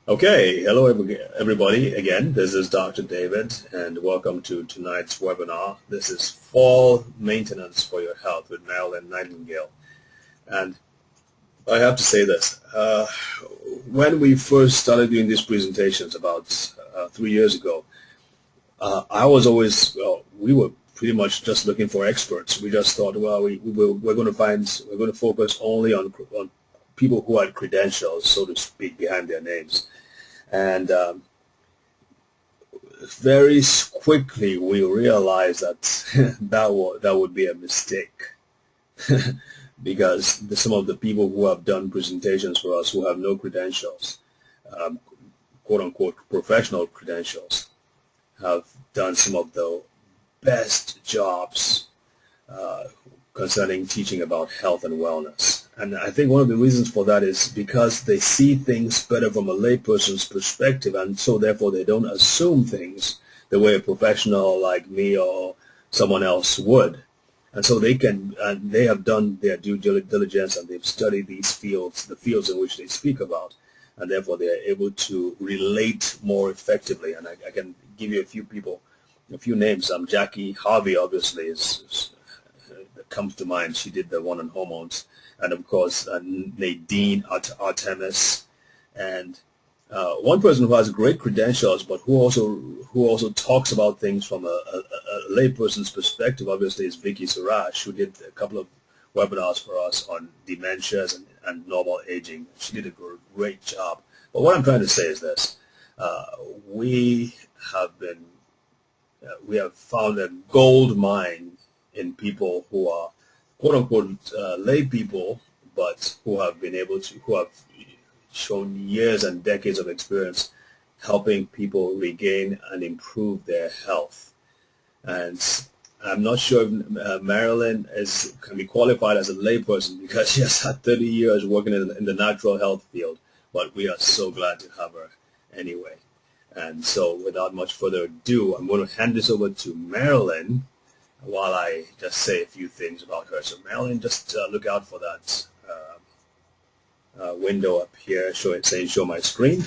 Okay, hello everybody again. This is Dr. David and welcome to tonight's webinar. This is Fall Maintenance for Your Health with Marilyn Nightingale. And I have to say this, when we first started doing these presentations about 3 years ago, I was always, we were pretty much just looking for experts. We just thought, well, we're going to focus only on people who had credentials, so to speak, behind their names. And very quickly we realized that that would be a mistake because some of the people who have done presentations for us who have no credentials, quote-unquote professional credentials, have done some of the best jobs concerning teaching about health and wellness. And I think one of the reasons for that is because they see things better from a layperson's perspective, and so therefore they don't assume things the way a professional like me or someone else would. And so they have done their due diligence and they've studied these fields, the fields in which they speak about, and therefore they are able to relate more effectively. And I can give you a few names. Jackie Harvey obviously is that comes to mind. She did the one on hormones. And of course Nadine Artemis, and one person who has great credentials, but who also talks about things from a layperson's perspective, obviously, is Vicky Surash, who did a couple of webinars for us on dementias and normal aging. She did a great job. But what I'm trying to say is this: we have found a gold mine in people who are quote-unquote lay people, but who have shown years and decades of experience helping people regain and improve their health. And I'm not sure if Marilyn can be qualified as a layperson because she has had 30 years working in the natural health field, but we are so glad to have her anyway. And so without much further ado, I'm going to hand this over to Marilyn while I just say a few things about her. So Marilyn, just look out for that window up here saying show my screen.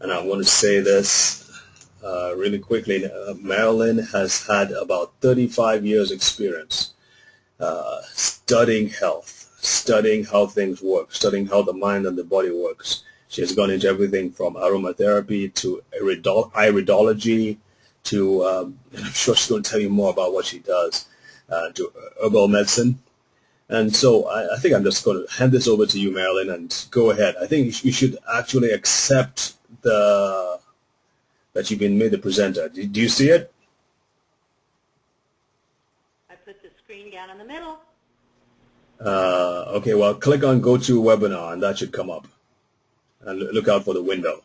And I want to say this really quickly. Marilyn has had about 35 years experience studying health, studying how things work, studying how the mind and the body works. She has gone into everything from aromatherapy to iridology, to, I'm sure she's going to tell you more about what she does, to herbal medicine. And so I think I'm just going to hand this over to you, Marilyn, and go ahead. I think you should actually accept that you've been made the presenter. Do you see it? I put the screen down in the middle. Okay, well, click on Go to Webinar, and that should come up. And look out for the window.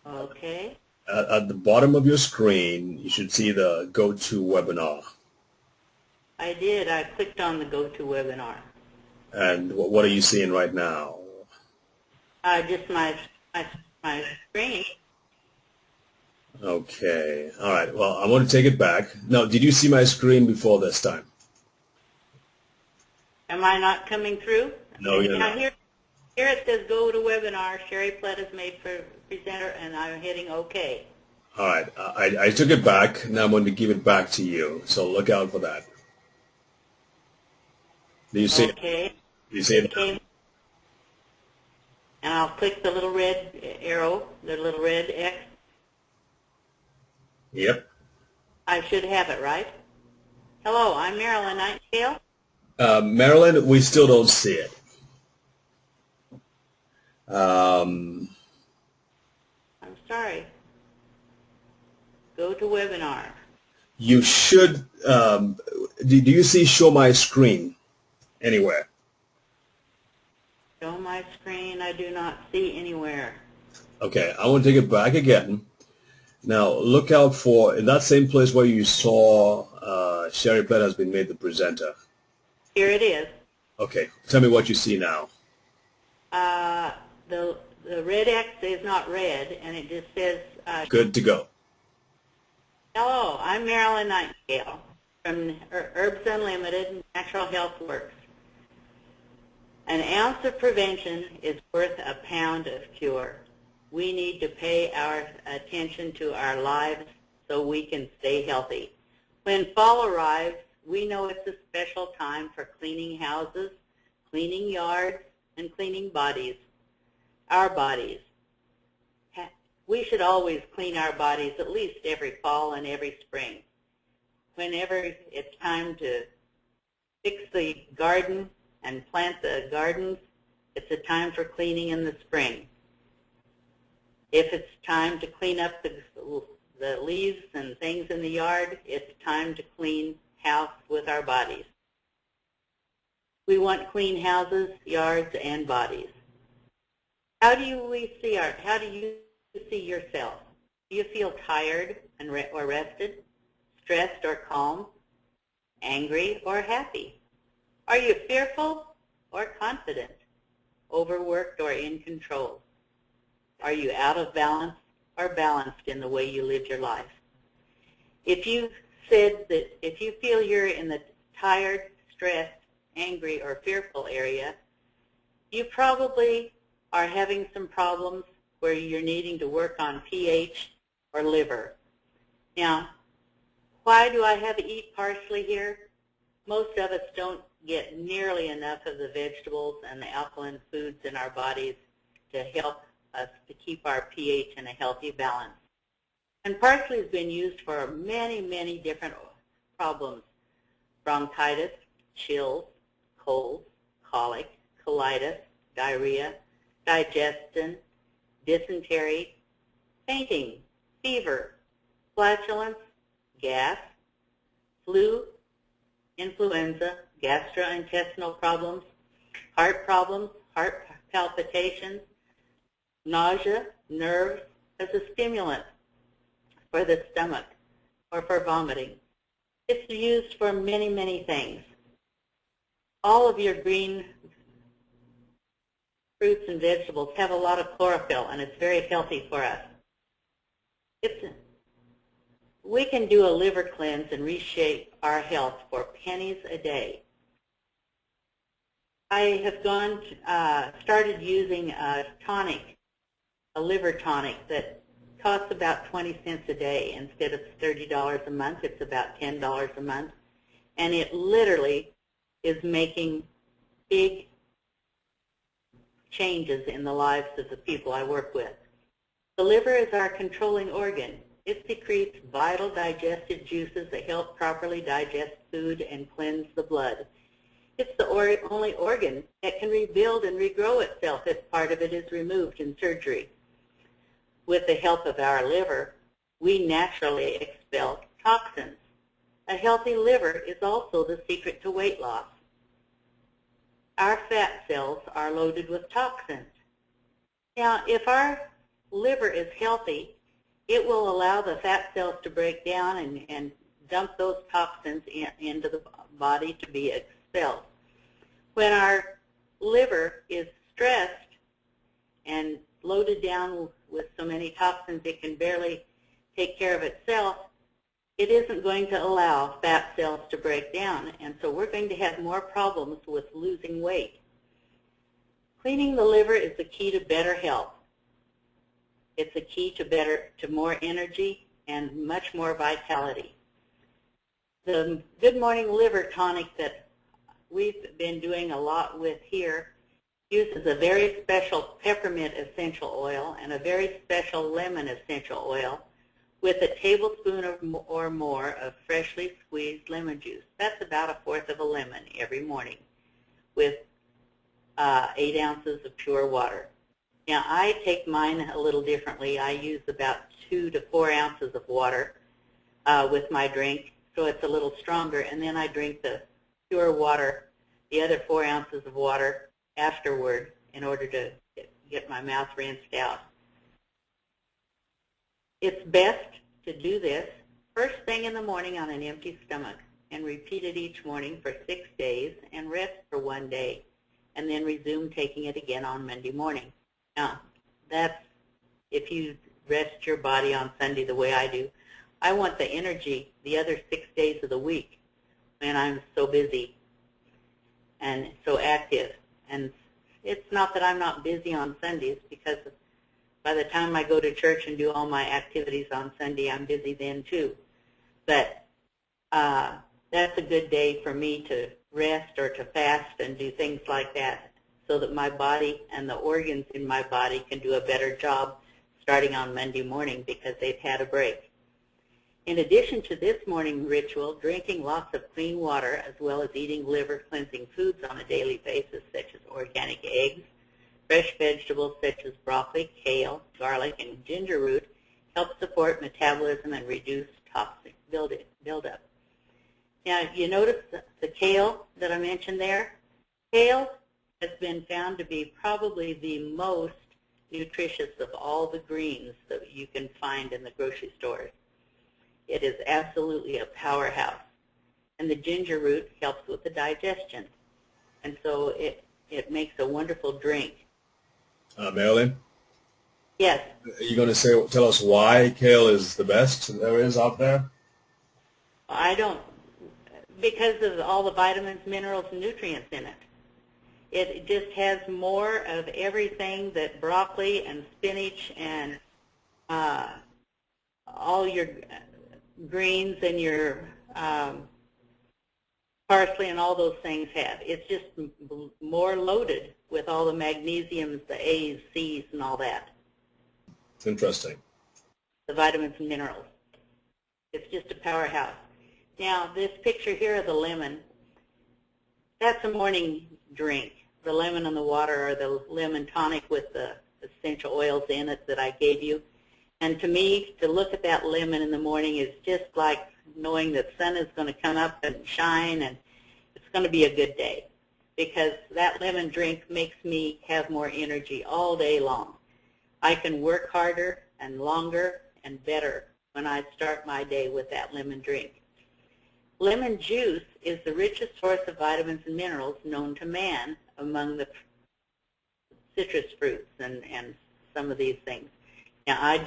Okay. At the bottom of your screen, you should see the Go to Webinar. I did. I clicked on the Go to Webinar. And what are you seeing right now? Just my screen. Okay. All right. Well, I want to take it back. Now, did you see my screen before this time? Am I not coming through? No, you're not. Here it says Go to Webinar. Sherry Plett is made for presenter, and I'm hitting OK. All right. I took it back. Now I'm going to give it back to you. So look out for that. Do you see okay. it? Do you see it? Okay. And I'll click the little red arrow, the little red X. Yep. I should have it, right? Hello, I'm Marilyn Nightingale. Marilyn, we still don't see it. I'm sorry. Go to webinar. You should, do you see show my screen anywhere? Show my screen, I do not see anywhere. Okay, I want to take it back again. Now look out for, in that same place where you saw Sherry Plett has been made the presenter. Here it is. Okay, tell me what you see now. The red X is not red, and it just says... Good to go. Hello, I'm Marilyn Nightingale from Herbs Unlimited Natural Health Works. An ounce of prevention is worth a pound of cure. We need to pay our attention to our lives so we can stay healthy. When fall arrives, we know it's a special time for cleaning houses, cleaning yards, and cleaning bodies, our bodies. We should always clean our bodies at least every fall and every spring. Whenever it's time to fix the garden and plant the gardens, it's a time for cleaning in the spring. If it's time to clean up the leaves and things in the yard, it's time to clean house with our bodies. We want clean houses, yards, and bodies. How do you see yourself? Do you feel tired or rested, stressed or calm, angry or happy? Are you fearful or confident, overworked or in control? Are you out of balance or balanced in the way you live your life? If you feel you're in the tired, stressed, angry, or fearful area, you probably are having some problems where you're needing to work on pH or liver. Now, why do I have eat parsley here? Most of us don't get nearly enough of the vegetables and the alkaline foods in our bodies to help us to keep our pH in a healthy balance. And parsley has been used for many, many different problems: bronchitis, chills, colds, colic, colitis, diarrhea, digestion, dysentery, fainting, fever, flatulence, gas, flu, influenza, gastrointestinal problems, heart palpitations, nausea, nerves, as a stimulant for the stomach or for vomiting. It's used for many, many things. All of your green fruits and vegetables have a lot of chlorophyll, and it's very healthy for us. We can do a liver cleanse and reshape our health for pennies a day. I have started using a tonic, a liver tonic that costs about 20 cents a day. Instead of $30 a month, it's about $10 a month. And it literally is making big changes in the lives of the people I work with. The liver is our controlling organ. It secretes vital digestive juices that help properly digest food and cleanse the blood. It's the only organ that can rebuild and regrow itself if part of it is removed in surgery. With the help of our liver, we naturally expel toxins. A healthy liver is also the secret to weight loss. Our fat cells are loaded with toxins. Now, if our liver is healthy, it will allow the fat cells to break down and dump those toxins into the body to be expelled. When our liver is stressed and loaded down with so many toxins it can barely take care of itself, it isn't going to allow fat cells to break down, and so we're going to have more problems with losing weight. Cleaning the liver is the key to better health. It's a key to more energy and much more vitality. The Good Morning Liver Tonic that we've been doing a lot with here uses a very special peppermint essential oil and a very special lemon essential oil with a tablespoon or more of freshly squeezed lemon juice. That's about 1/4 of a lemon every morning with 8 ounces of pure water. Now, I take mine a little differently. I use about 2 to 4 ounces of water with my drink, so it's a little stronger, and then I drink the pure water, the other 4 ounces of water afterward in order to get my mouth rinsed out. It's best to do this first thing in the morning on an empty stomach and repeat it each morning for 6 days and rest for 1 day, and then resume taking it again on Monday morning. Now, that's if you rest your body on Sunday the way I do. I want the energy the other 6 days of the week when I'm so busy and so active And it's not that I'm not busy on Sundays, because by the time I go to church and do all my activities on Sunday, I'm busy then too. But that's a good day for me to rest or to fast and do things like that, so that my body and the organs in my body can do a better job starting on Monday morning, because they've had a break. In addition to this morning ritual, drinking lots of clean water, as well as eating liver-cleansing foods on a daily basis, such as organic eggs, fresh vegetables such as broccoli, kale, garlic, and ginger root, help support metabolism and reduce toxic buildup. Now, you notice the kale that I mentioned there? Kale has been found to be probably the most nutritious of all the greens that you can find in the grocery stores. It is absolutely a powerhouse. And the ginger root helps with the digestion. And so it makes a wonderful drink. Marilyn? Yes. Are you going to tell us why kale is the best there is out there? I don't, because of all the vitamins, minerals, and nutrients in it. It just has more of everything that broccoli and spinach and all your greens and your parsley and all those things have. It's just more loaded with all the magnesiums, the A's, C's, and all that. It's interesting. The vitamins and minerals. It's just a powerhouse. Now, this picture here of the lemon, that's a morning drink. The lemon and the water, or the lemon tonic with the essential oils in it that I gave you. And to me, to look at that lemon in the morning is just like knowing that the sun is going to come up and shine, and it's going to be a good day, because that lemon drink makes me have more energy all day long. I can work harder and longer and better when I start my day with that lemon drink. Lemon juice is the richest source of vitamins and minerals known to man among the citrus fruits and some of these things. Now, I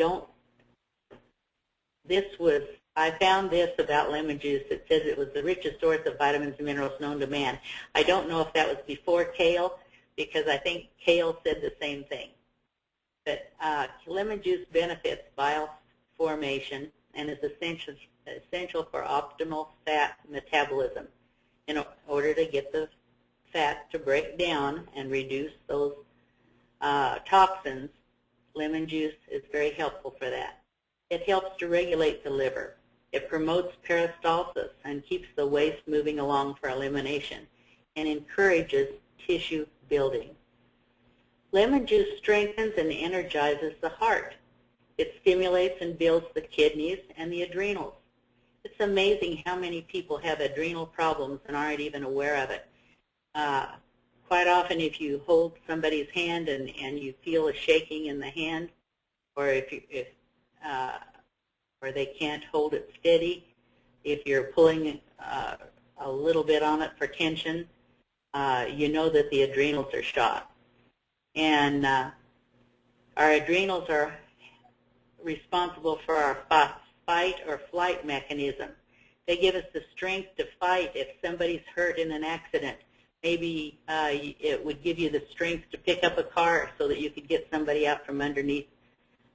found this about lemon juice. It says it was the richest source of vitamins and minerals known to man. I don't know if that was before kale, because I think kale said the same thing. But lemon juice benefits bile formation and is essential for optimal fat metabolism. In order to get the fat to break down and reduce those toxins, lemon juice is very helpful for that. It helps to regulate the liver. It promotes peristalsis and keeps the waste moving along for elimination, and encourages tissue building. Lemon juice strengthens and energizes the heart. It stimulates and builds the kidneys and the adrenals. It's amazing how many people have adrenal problems and aren't even aware of it. Quite often, if you hold somebody's hand and you feel a shaking in the hand, or or they can't hold it steady, if you're pulling a little bit on it for tension, you know that the adrenals are shot. And our adrenals are responsible for our fight or flight mechanism. They give us the strength to fight if somebody's hurt in an accident. Maybe it would give you the strength to pick up a car so that you could get somebody out from underneath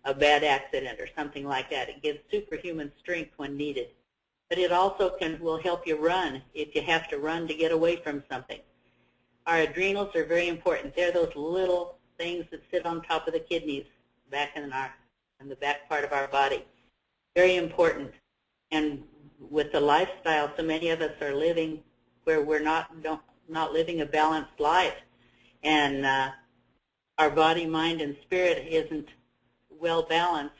a bad accident or something like that. It gives superhuman strength when needed. But it also will help you run if you have to run to get away from something. Our adrenals are very important. They're those little things that sit on top of the kidneys back in the back part of our body. Very important. And with the lifestyle, so many of us are living where we're not living a balanced life, and our body, mind, and spirit isn't well balanced.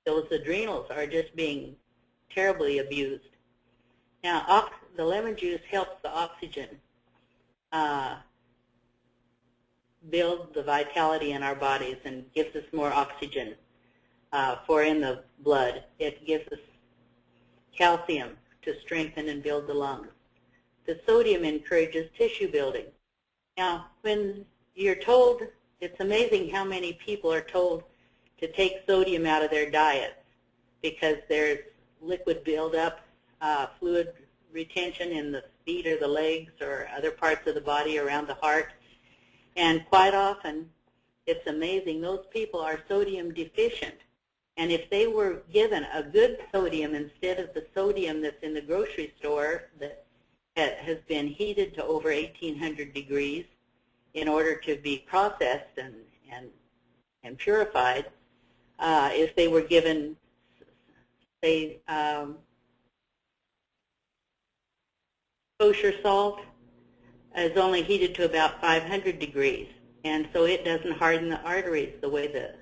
Those adrenals are just being terribly abused. Now, the lemon juice helps the oxygen build the vitality in our bodies and gives us more oxygen in the blood. It gives us calcium to strengthen and build the lungs. The sodium encourages tissue building. Now, when you're told, it's amazing how many people are told to take sodium out of their diets because there's liquid buildup, fluid retention in the feet or the legs or other parts of the body around the heart. And quite often, it's amazing, those people are sodium deficient. And if they were given a good sodium instead of the sodium that's in the grocery store that has been heated to over 1,800 degrees in order to be processed and purified, if they were given, say, kosher salt is only heated to about 500 degrees, and so it doesn't harden the arteries the way the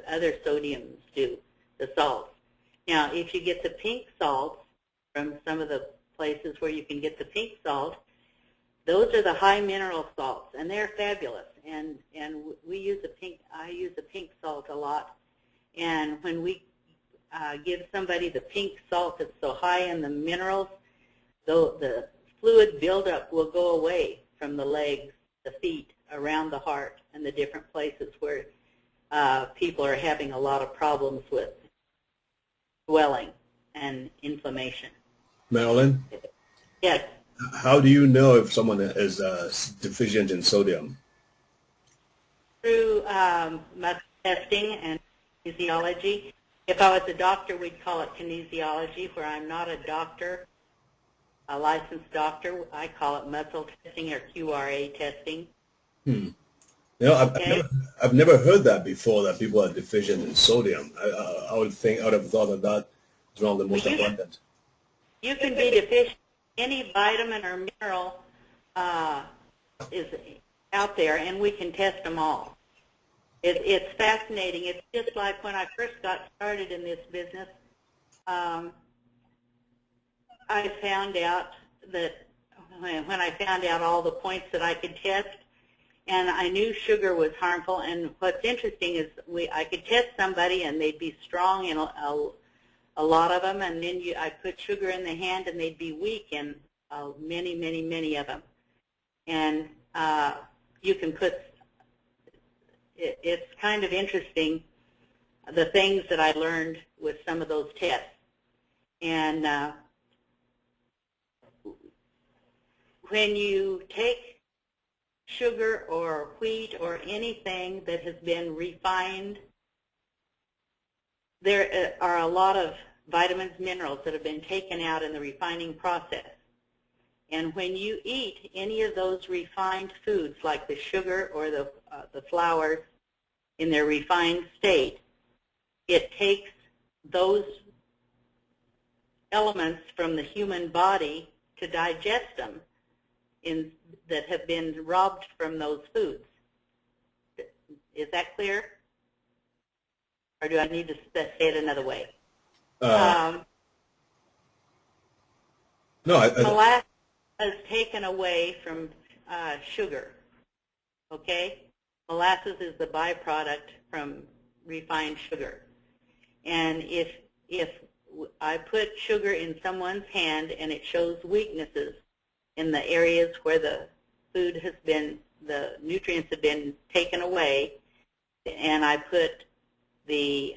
other sodiums do, the salts. Now, if you get the pink salts from some of the places where you can get the pink salt, those are the high mineral salts, and they're fabulous. And we use I use the pink salt a lot. And when we give somebody the pink salt that's so high in the minerals, the fluid buildup will go away from the legs, the feet, around the heart, and the different places where people are having a lot of problems with swelling and inflammation. Marilyn? Yes. How do you know if someone is deficient in sodium? Through muscle testing and kinesiology. If I was a doctor, we'd call it kinesiology. Where I'm not a doctor, a licensed doctor, I call it muscle testing or QRA testing. You know, I've never heard that before, that people are deficient in sodium. I would have thought that is one of the most abundant. You can be deficient. Any vitamin or mineral is out there, and we can test them all. It's fascinating. It's just like when I first got started in this business, I found out that when I found out all the points that I could test, and I knew sugar was harmful. And what's interesting is I could test somebody, and they'd be strong in a lot of them, and then I put sugar in the hand, and they'd be weak in many, many, many of them. And you can put, it's kind of interesting, the things that I learned with some of those tests. And when you take sugar or wheat or anything that has been refined, there are a lot of vitamins, minerals that have been taken out in the refining process. And when you eat any of those refined foods, like the sugar or the flours in their refined state, it takes those elements from the human body to digest them that have been robbed from those foods. Is that clear? Or do I need to say it another way? No, molasses is taken away from sugar, okay? Molasses is the byproduct from refined sugar. And if I put sugar in someone's hand and it shows weaknesses in the areas where the food has been, the nutrients have been taken away, and I put the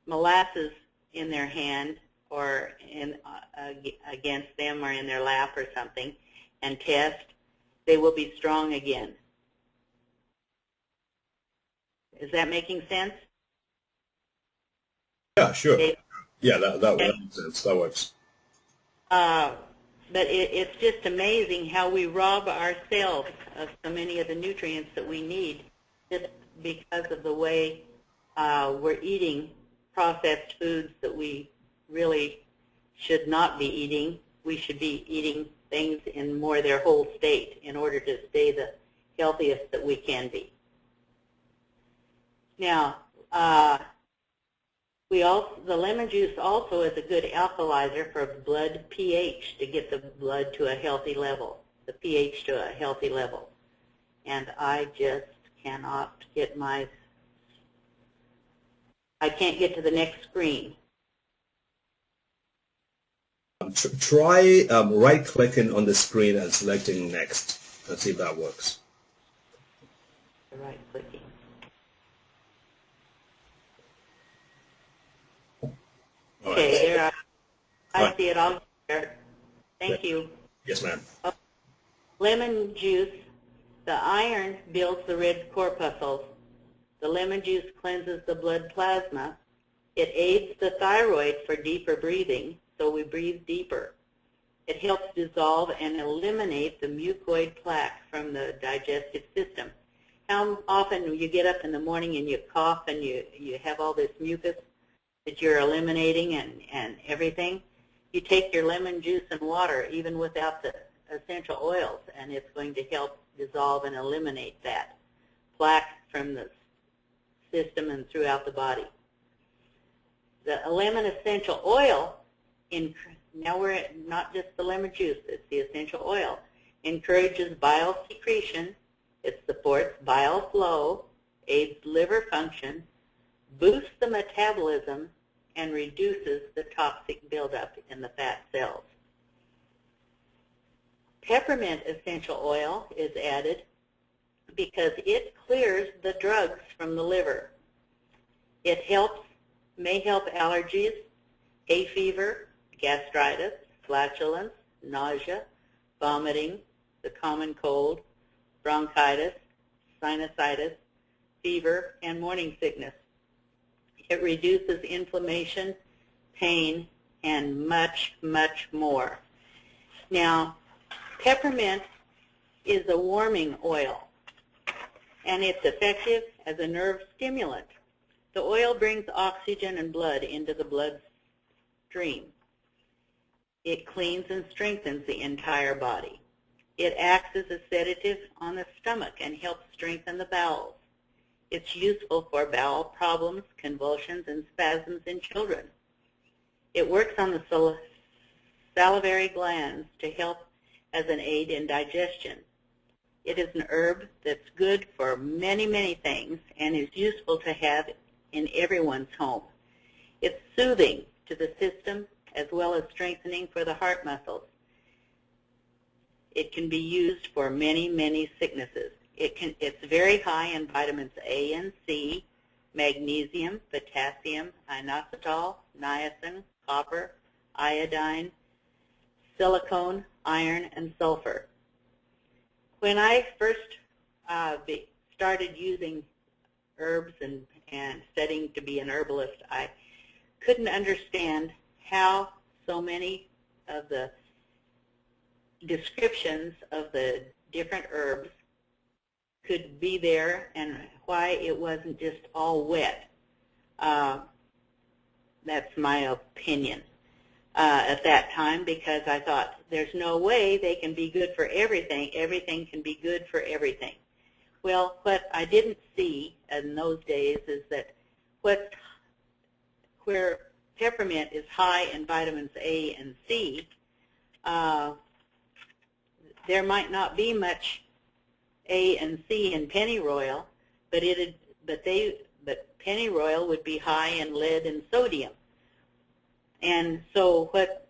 molasses in their hand or against them or in their lap or something and test, they will be strong again. Is that making sense? Yeah, sure. Yeah, that makes sense. That works. But it's just amazing how we rob ourselves of so many of the nutrients that we need just because of the way we're eating processed foods that we really should not be eating. We should be eating things in more their whole state in order to stay the healthiest that we can be. Now, the lemon juice also is a good alkalizer for blood pH to get the blood to a healthy level, the pH to a healthy level. And I just cannot get I can't get to the next screen. Try right-clicking on the screen and selecting next. Let's see if that works. Right-clicking. Okay, there I see it all there. Thank you. Yes, ma'am. Lemon juice, the iron builds the red corpuscles. The lemon juice cleanses the blood plasma. It aids the thyroid for deeper breathing, so we breathe deeper. It helps dissolve and eliminate the mucoid plaque from the digestive system. How often you get up in the morning and you cough and you have all this mucus that you're eliminating and everything? You take your lemon juice and water, even without the essential oils, and it's going to help dissolve and eliminate that plaque from the system and throughout the body. The lemon essential oil, now we're at not just the lemon juice, it's the essential oil, encourages bile secretion, it supports bile flow, aids liver function, boosts the metabolism, and reduces the toxic buildup in the fat cells. Peppermint essential oil is added because it clears the drugs from the liver. It may help allergies, hay fever, gastritis, flatulence, nausea, vomiting, the common cold, bronchitis, sinusitis, fever, and morning sickness. It reduces inflammation, pain, and much, much more. Now, peppermint is a warming oil, and it's effective as a nerve stimulant. The oil brings oxygen and blood into the bloodstream. It cleans and strengthens the entire body. It acts as a sedative on the stomach and helps strengthen the bowels. It's useful for bowel problems, convulsions, and spasms in children. It works on the salivary glands to help as an aid in digestion. It is an herb that's good for many, many things and is useful to have in everyone's home. It's soothing to the system as well as strengthening for the heart muscles. It can be used for many, many sicknesses. It's very high in vitamins A and C, magnesium, potassium, inositol, niacin, copper, iodine, silicone, iron, and sulfur. When I first started using herbs and studying to be an herbalist, I couldn't understand how so many of the descriptions of the different herbs could be there and why it wasn't just all wet. That's my opinion at that time, because I thought there's no way they can be good for everything. Everything can be good for everything. Well, what I didn't see in those days is that where peppermint is high in vitamins A and C, there might not be much A and C in pennyroyal, but pennyroyal would be high in lead and sodium. And so what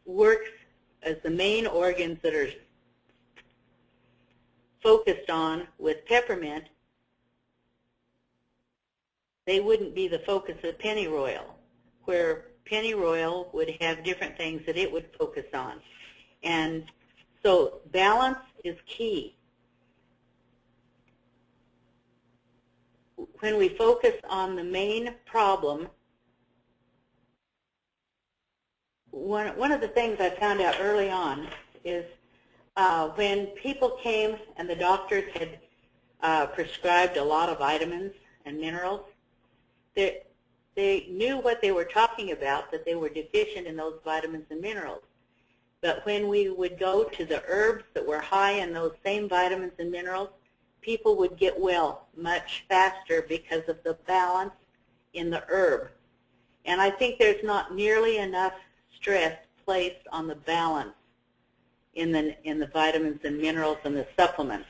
works as the main organs that are focused on with peppermint, they wouldn't be the focus of pennyroyal, where pennyroyal would have different things that it would focus on. And so balance is key. When we focus on the main problem, one of the things I found out early on is when people came and the doctors had prescribed a lot of vitamins and minerals, they knew what they were talking about, that they were deficient in those vitamins and minerals. But when we would go to the herbs that were high in those same vitamins and minerals, people would get well much faster because of the balance in the herb. And I think there's not nearly enough stress placed on the balance in the vitamins and minerals and the supplements.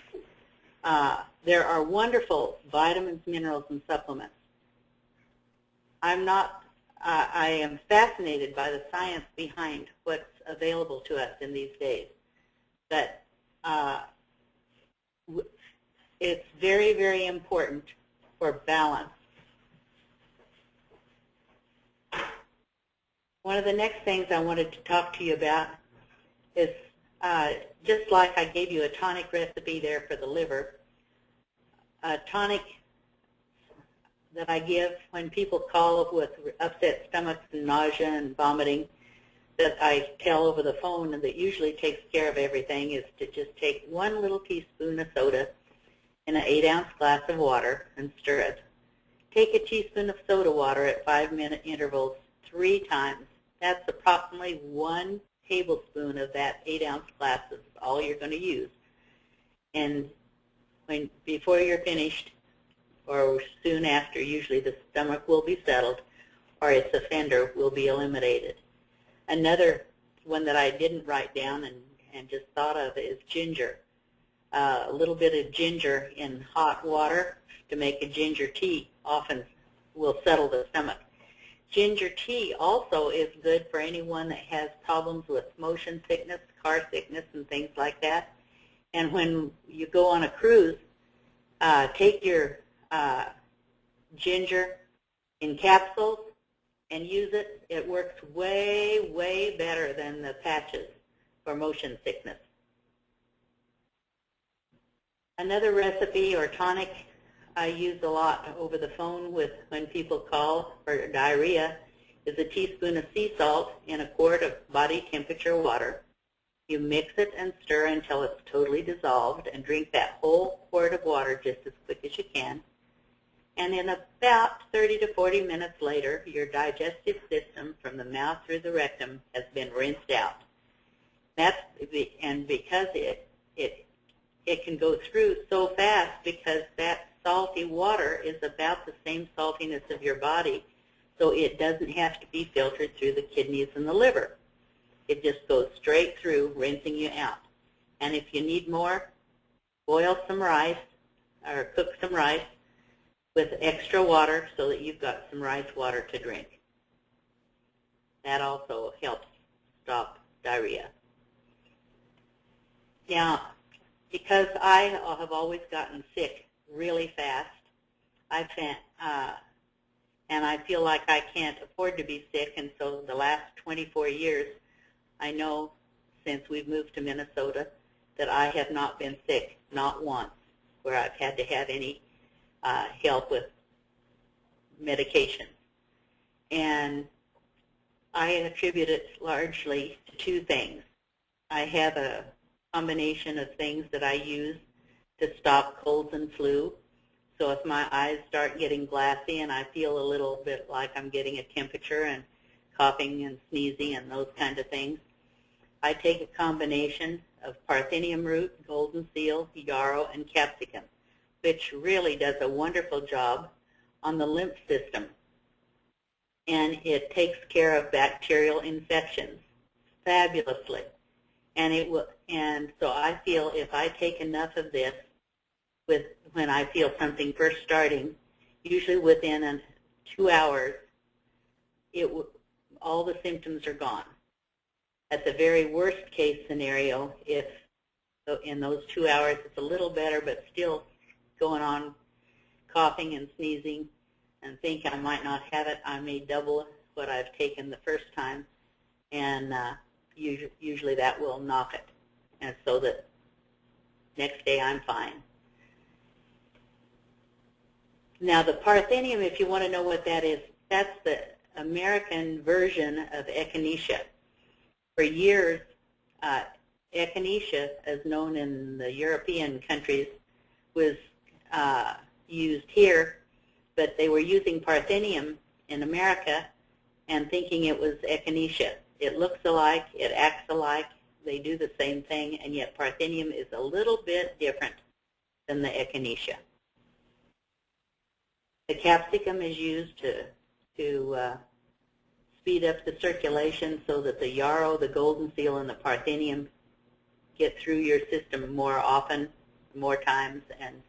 There are wonderful vitamins, minerals, and supplements. I am fascinated by the science behind what's available to us in these days. But it's very, very important for balance. One of the next things I wanted to talk to you about is just like I gave you a tonic recipe there for the liver, a tonic that I give when people call with upset stomachs and nausea and vomiting, that I tell over the phone and that usually takes care of everything, is to just take 1 little teaspoon of soda in an 8-ounce glass of water and stir it. Take a teaspoon of soda water at 5-minute intervals 3 times. That's approximately 1 tablespoon of that 8-ounce glass is all you're going to use. And before you're finished, or soon after, usually the stomach will be settled or its offender will be eliminated. Another one that I didn't write down and just thought of is ginger. A little bit of ginger in hot water to make a ginger tea often will settle the stomach. Ginger tea also is good for anyone that has problems with motion sickness, car sickness, and things like that. And when you go on a cruise, take your ginger in capsules and use it. It works way, way better than the patches for motion sickness. Another recipe or tonic I use a lot over the phone when people call for diarrhea is a teaspoon of sea salt in a quart of body temperature water. You mix it and stir until it's totally dissolved and drink that whole quart of water just as quick as you can. And in about 30 to 40 minutes later, your digestive system from the mouth through the rectum has been rinsed out. And because it can go through so fast because that salty water is about the same saltiness of your body, so it doesn't have to be filtered through the kidneys and the liver. It just goes straight through, rinsing you out. And if you need more, boil some rice or cook some rice with extra water so that you've got some rice water to drink. That also helps stop diarrhea. Now, because I have always gotten sick really fast, and I feel like I can't afford to be sick, and so the last 24 years, I know since we've moved to Minnesota that I have not been sick, not once, where I've had to have any help with medication. And I attribute it largely to 2 things. I have a combination of things that I use to stop colds and flu. So if my eyes start getting glassy and I feel a little bit like I'm getting a temperature and coughing and sneezing and those kind of things, I take a combination of parthenium root, golden seal, yarrow, and capsicum, which really does a wonderful job on the lymph system. And it takes care of bacterial infections fabulously. And so I feel if I take enough of this when I feel something first starting, usually within 2 hours, all the symptoms are gone. At the very worst case scenario, if in those 2 hours it's a little better but still going on coughing and sneezing and think I might not have it, I may double what I've taken the first time, and usually that will knock it, and so that next day I'm fine. Now the parthenium, if you want to know what that is, that's the American version of echinacea. For years, echinacea, as known in the European countries, was used here, but they were using parthenium in America and thinking it was echinacea. It looks alike, it acts alike, they do the same thing, and yet parthenium is a little bit different than the echinacea. The capsicum is used to speed up the circulation so that the yarrow, the golden seal, and the parthenium get through your system more often, more times, and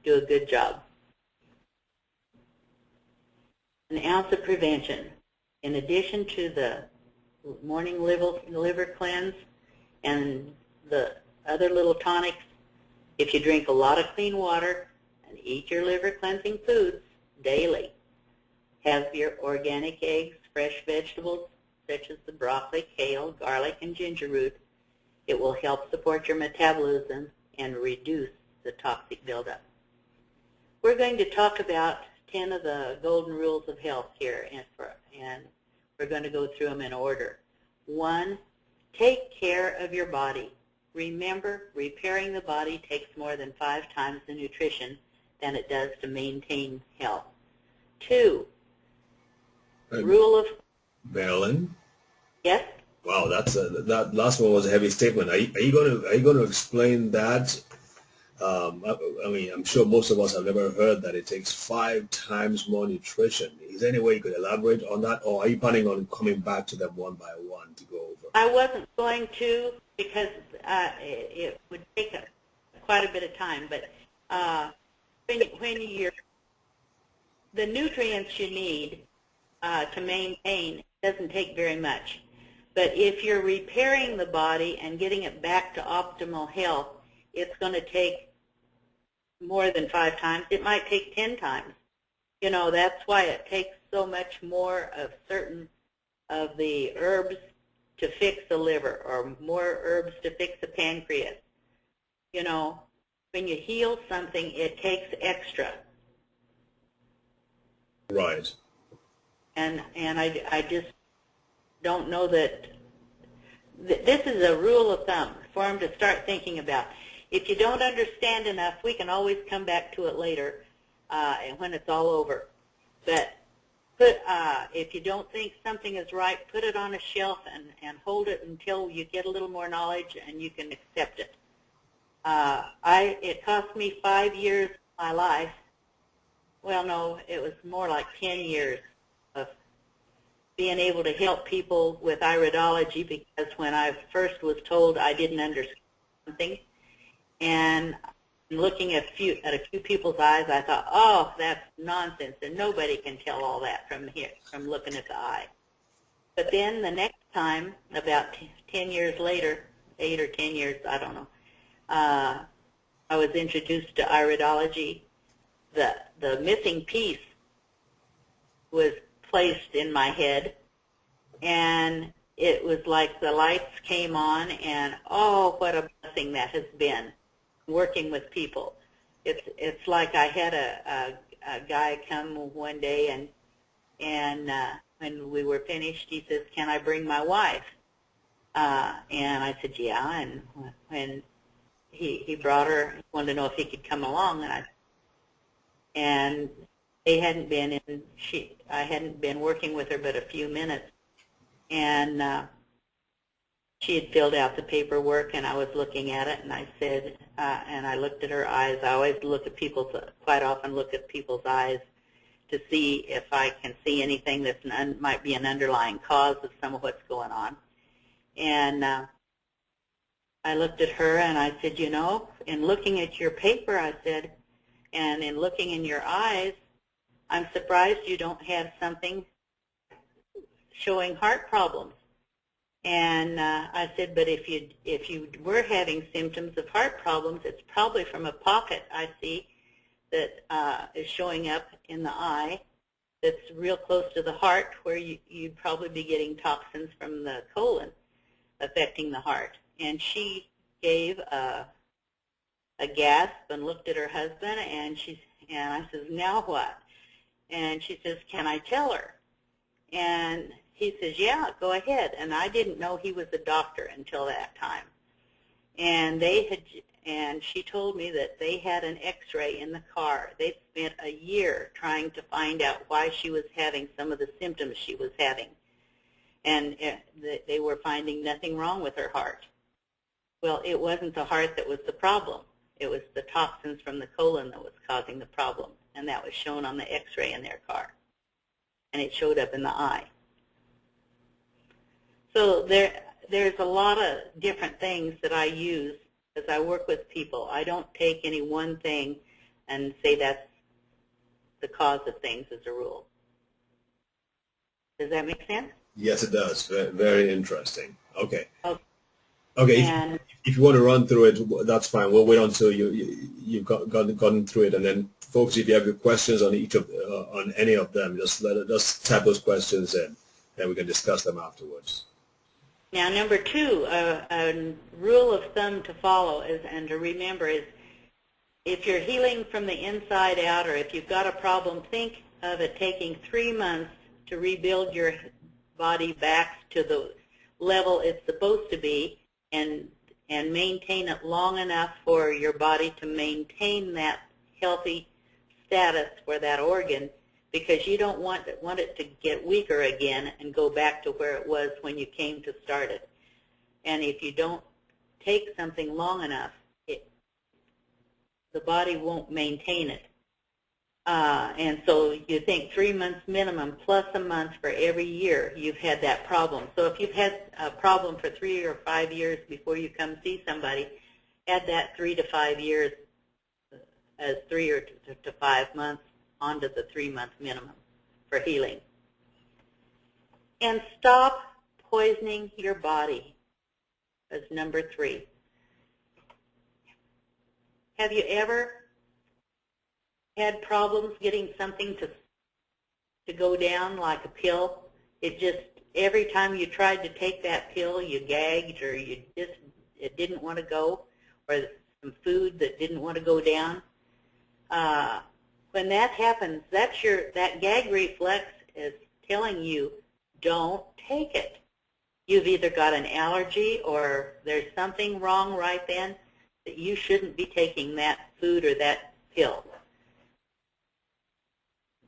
do a good job. An ounce of prevention. In addition to the morning liver cleanse and the other little tonics, if you drink a lot of clean water and eat your liver cleansing foods daily, have your organic eggs, fresh vegetables such as the broccoli, kale, garlic, and ginger root, It will help support your metabolism and reduce the toxic buildup. We're going to talk about 10 of the golden rules of health here, and we're going to go through them in order. 1, take care of your body. Remember, repairing the body takes more than 5 times the nutrition than it does to maintain health. 2, rule of... Marilyn? Yes? Wow, that last one was a heavy statement. Are you going to explain that? I mean, I'm sure most of us have never heard that it takes 5 times more nutrition. Is there any way you could elaborate on that, or are you planning on coming back to them one by one to go over? I wasn't going to, because it would take quite a bit of time. But when you're, the nutrients you need to maintain doesn't take very much. But if you're repairing the body and getting it back to optimal health, it's going to take more than 5 times. It might take 10 times. You know, that's why it takes so much more of certain of the herbs to fix the liver, or more herbs to fix the pancreas. You know, when you heal something, it takes extra. Right. And I just don't know that this is a rule of thumb for them to start thinking about. If you don't understand enough, we can always come back to it later when it's all over. But if you don't think something is right, put it on a shelf and hold it until you get a little more knowledge and you can accept it. It cost me 5 years of my life. Well, no, it was more like 10 years of being able to help people with iridology, because when I first was told I didn't understand something, and looking at a few people's eyes, I thought, oh, that's nonsense, and nobody can tell all that from here, from looking at the eye. But then the next time, about 10 years later, 8 or 10 years, I don't know, I was introduced to iridology. The missing piece was placed in my head, and it was like the lights came on, and oh, what a blessing that has been, working with people. It's like I had a guy come one day, and when we were finished, he says, "Can I bring my wife?" And I said, "Yeah." And when he brought her, he wanted to know if he could come along, and they hadn't been in. I hadn't been working with her but a few minutes, and she had filled out the paperwork, and I was looking at it, and I said, and I looked at her eyes. I always look at quite often look at people's eyes to see if I can see anything that might be an underlying cause of some of what's going on. And I looked at her, and I said, you know, in looking at your paper, I said, and in looking in your eyes, I'm surprised you don't have something showing heart problems. And I said, but if you were having symptoms of heart problems, it's probably from a pocket I see that is showing up in the eye that's real close to the heart, where you'd probably be getting toxins from the colon affecting the heart. And she gave a gasp and looked at her husband, and I says, now what? And she says, can I tell her? And he says, yeah, go ahead. And I didn't know he was a doctor until that time. And she told me that they had an x-ray in the car. They spent a year trying to find out why she was having some of the symptoms she was having. And they were finding nothing wrong with her heart. Well, it wasn't the heart that was the problem. It was the toxins from the colon that was causing the problem. And that was shown on the x-ray in their car. And it showed up in the eye. So there's a lot of different things that I use as I work with people. I don't take any one thing and say that's the cause of things as a rule. Does that make sense? Yes, it does. Very interesting. Okay. Okay. If you want to run through it, that's fine. We'll wait until you've gotten through it, and then, folks, if you have your questions on on any of them, just type those questions in, and we can discuss them afterwards. Now, number two, a rule of thumb to follow is, and to remember is, if you're healing from the inside out, or if you've got a problem, think of it taking 3 months to rebuild your body back to the level it's supposed to be, and maintain it long enough for your body to maintain that healthy status for that organ, because you don't want it to get weaker again and go back to where it was when you came to start it. And if you don't take something long enough, the body won't maintain it. And so you think 3 months minimum plus a month for every year you've had that problem. So if you've had a problem for 3 or 5 years before you come see somebody, add that 3 to 5 years as 3 or to 5 months onto the 3-month minimum for healing. And stop poisoning your body as number 3. Have you ever had problems getting something to go down, like a pill? It just, every time you tried to take that pill, you gagged, or it didn't want to go, or some food that didn't want to go down. When that happens, that gag reflex is telling you, don't take it. You've either got an allergy or there's something wrong right then that you shouldn't be taking that food or that pill.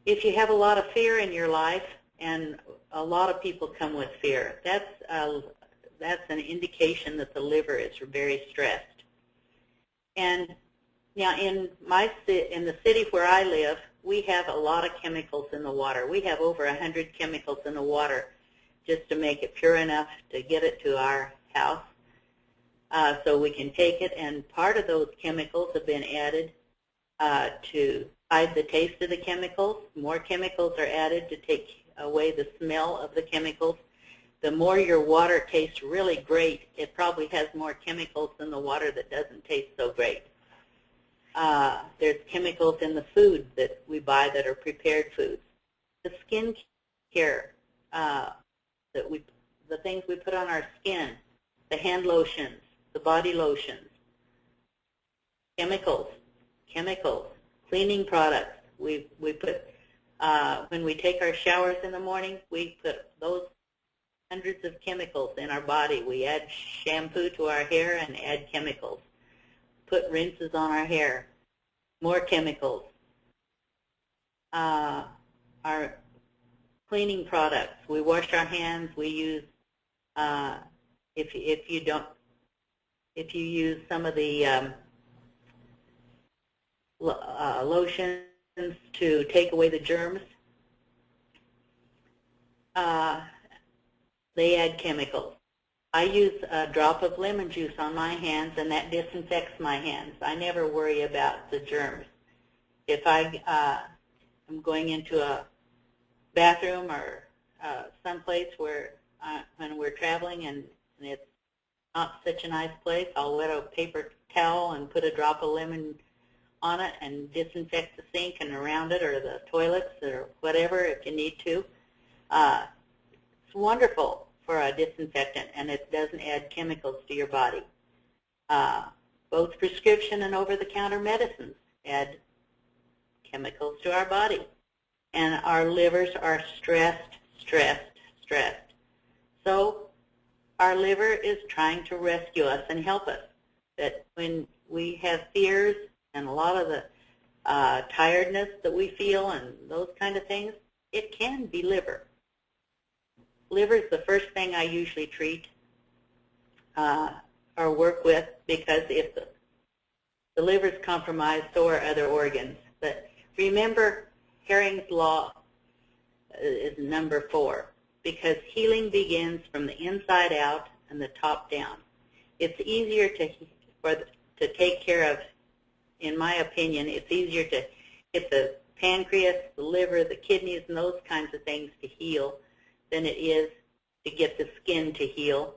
If you have a lot of fear in your life, and a lot of people come with fear, that's an indication that the liver is very stressed. And now in the city where I live, we have a lot of chemicals in the water. We have over 100 chemicals in the water just to make it pure enough to get it to our house so we can take it. And part of those chemicals have been added to hide the taste of the chemicals. More chemicals are added to take away the smell of the chemicals. The more your water tastes really great, it probably has more chemicals than the water that doesn't taste so great. There's chemicals in the food that we buy that are prepared foods. The skin care, the things we put on our skin, the hand lotions, the body lotions, chemicals, cleaning products. We put, when we take our showers in the morning, we put those hundreds of chemicals in our body. We add shampoo to our hair and add chemicals. Put rinses on our hair, more chemicals. Our cleaning products, we wash our hands, we use, if you use some of the lotions to take away the germs, they add chemicals. I use a drop of lemon juice on my hands, and that disinfects my hands. I never worry about the germs. If I am going into a bathroom or someplace where when we're traveling and it's not such a nice place, I'll wet a paper towel and put a drop of lemon on it and disinfect the sink and around it, or the toilets, or whatever, if you need to. It's wonderful for a disinfectant, and it doesn't add chemicals to your body. Both prescription and over-the-counter medicines add chemicals to our body. And our livers are stressed. So our liver is trying to rescue us and help us. That when we have fears and a lot of the tiredness that we feel and those kind of things, it can be liver. Liver is the first thing I usually treat or work with, because if the liver is compromised, so are other organs. But remember, Herring's Law is number 4, because healing begins from the inside out and the top down. It's easier to take care of, in my opinion, it's easier to get the pancreas, the liver, the kidneys, and those kinds of things to heal than it is to get the skin to heal.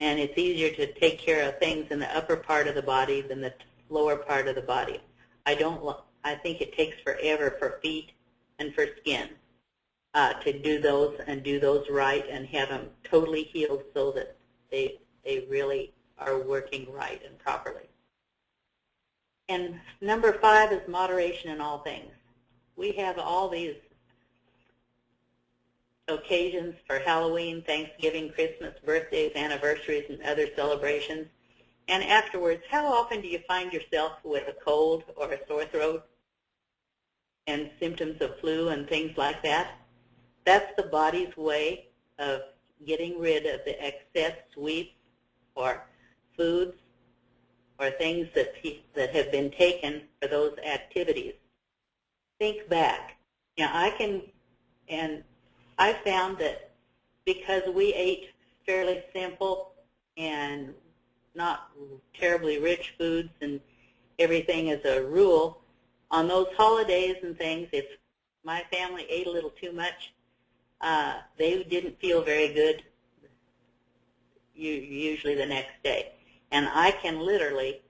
And it's easier to take care of things in the upper part of the body than the lower part of the body. I think it takes forever for feet and for skin. to do those and do those right and have them totally healed so that they really are working right and properly. And number 5 is moderation in all things. We have all these occasions for Halloween, Thanksgiving, Christmas, birthdays, anniversaries, and other celebrations. And afterwards, how often do you find yourself with a cold or a sore throat and symptoms of flu and things like that? That's the body's way of getting rid of the excess sweets or foods or things that have been taken for those activities. Think back. Now, I found that because we ate fairly simple and not terribly rich foods and everything as a rule, on those holidays and things, if my family ate a little too much, they didn't feel very good usually the next day. And I can literally,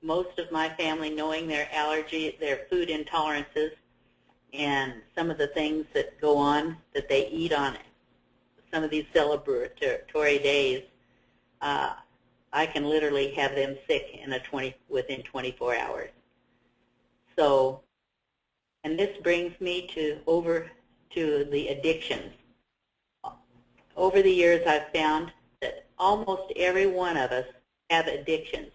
most of my family, knowing their allergy, their food intolerances, and some of the things that go on that they eat on some of these celebratory days, I can literally have them sick within 24 hours. So, and this brings me over to the addictions. Over the years, I've found that almost every one of us have addictions.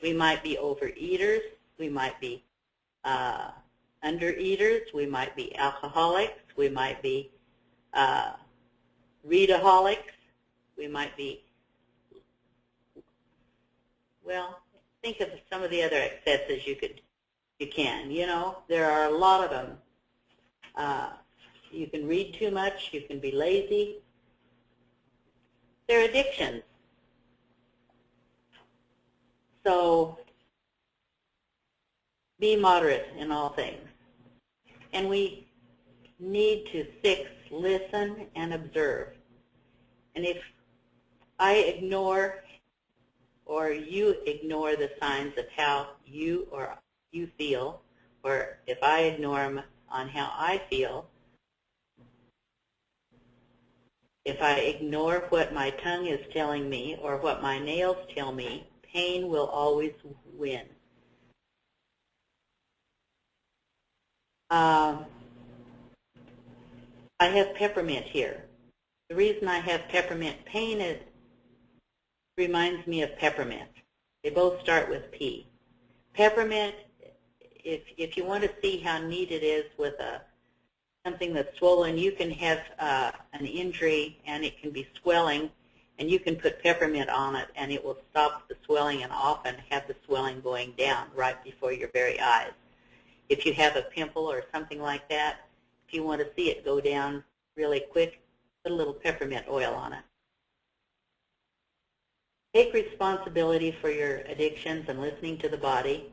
We might be overeaters, we might be undereaters, we might be alcoholics, we might be readaholics, we might be, well, think of some of the other excesses you can. You know, there are a lot of them. You can read too much, you can be lazy. They're addictions. So be moderate in all things. And we need to listen and observe. And if I ignore or you ignore the signs of how you feel, or if I ignore them on how I feel, if I ignore what my tongue is telling me or what my nails tell me, pain will always win. I have peppermint here. The reason I have peppermint pain reminds me of peppermint. They both start with P. Peppermint, if you want to see how neat it is with something that's swollen, you can have an injury and it can be swelling, and you can put peppermint on it and it will stop the swelling and often have the swelling going down right before your very eyes. If you have a pimple or something like that, if you want to see it go down really quick, put a little peppermint oil on it. Take responsibility for your addictions and listening to the body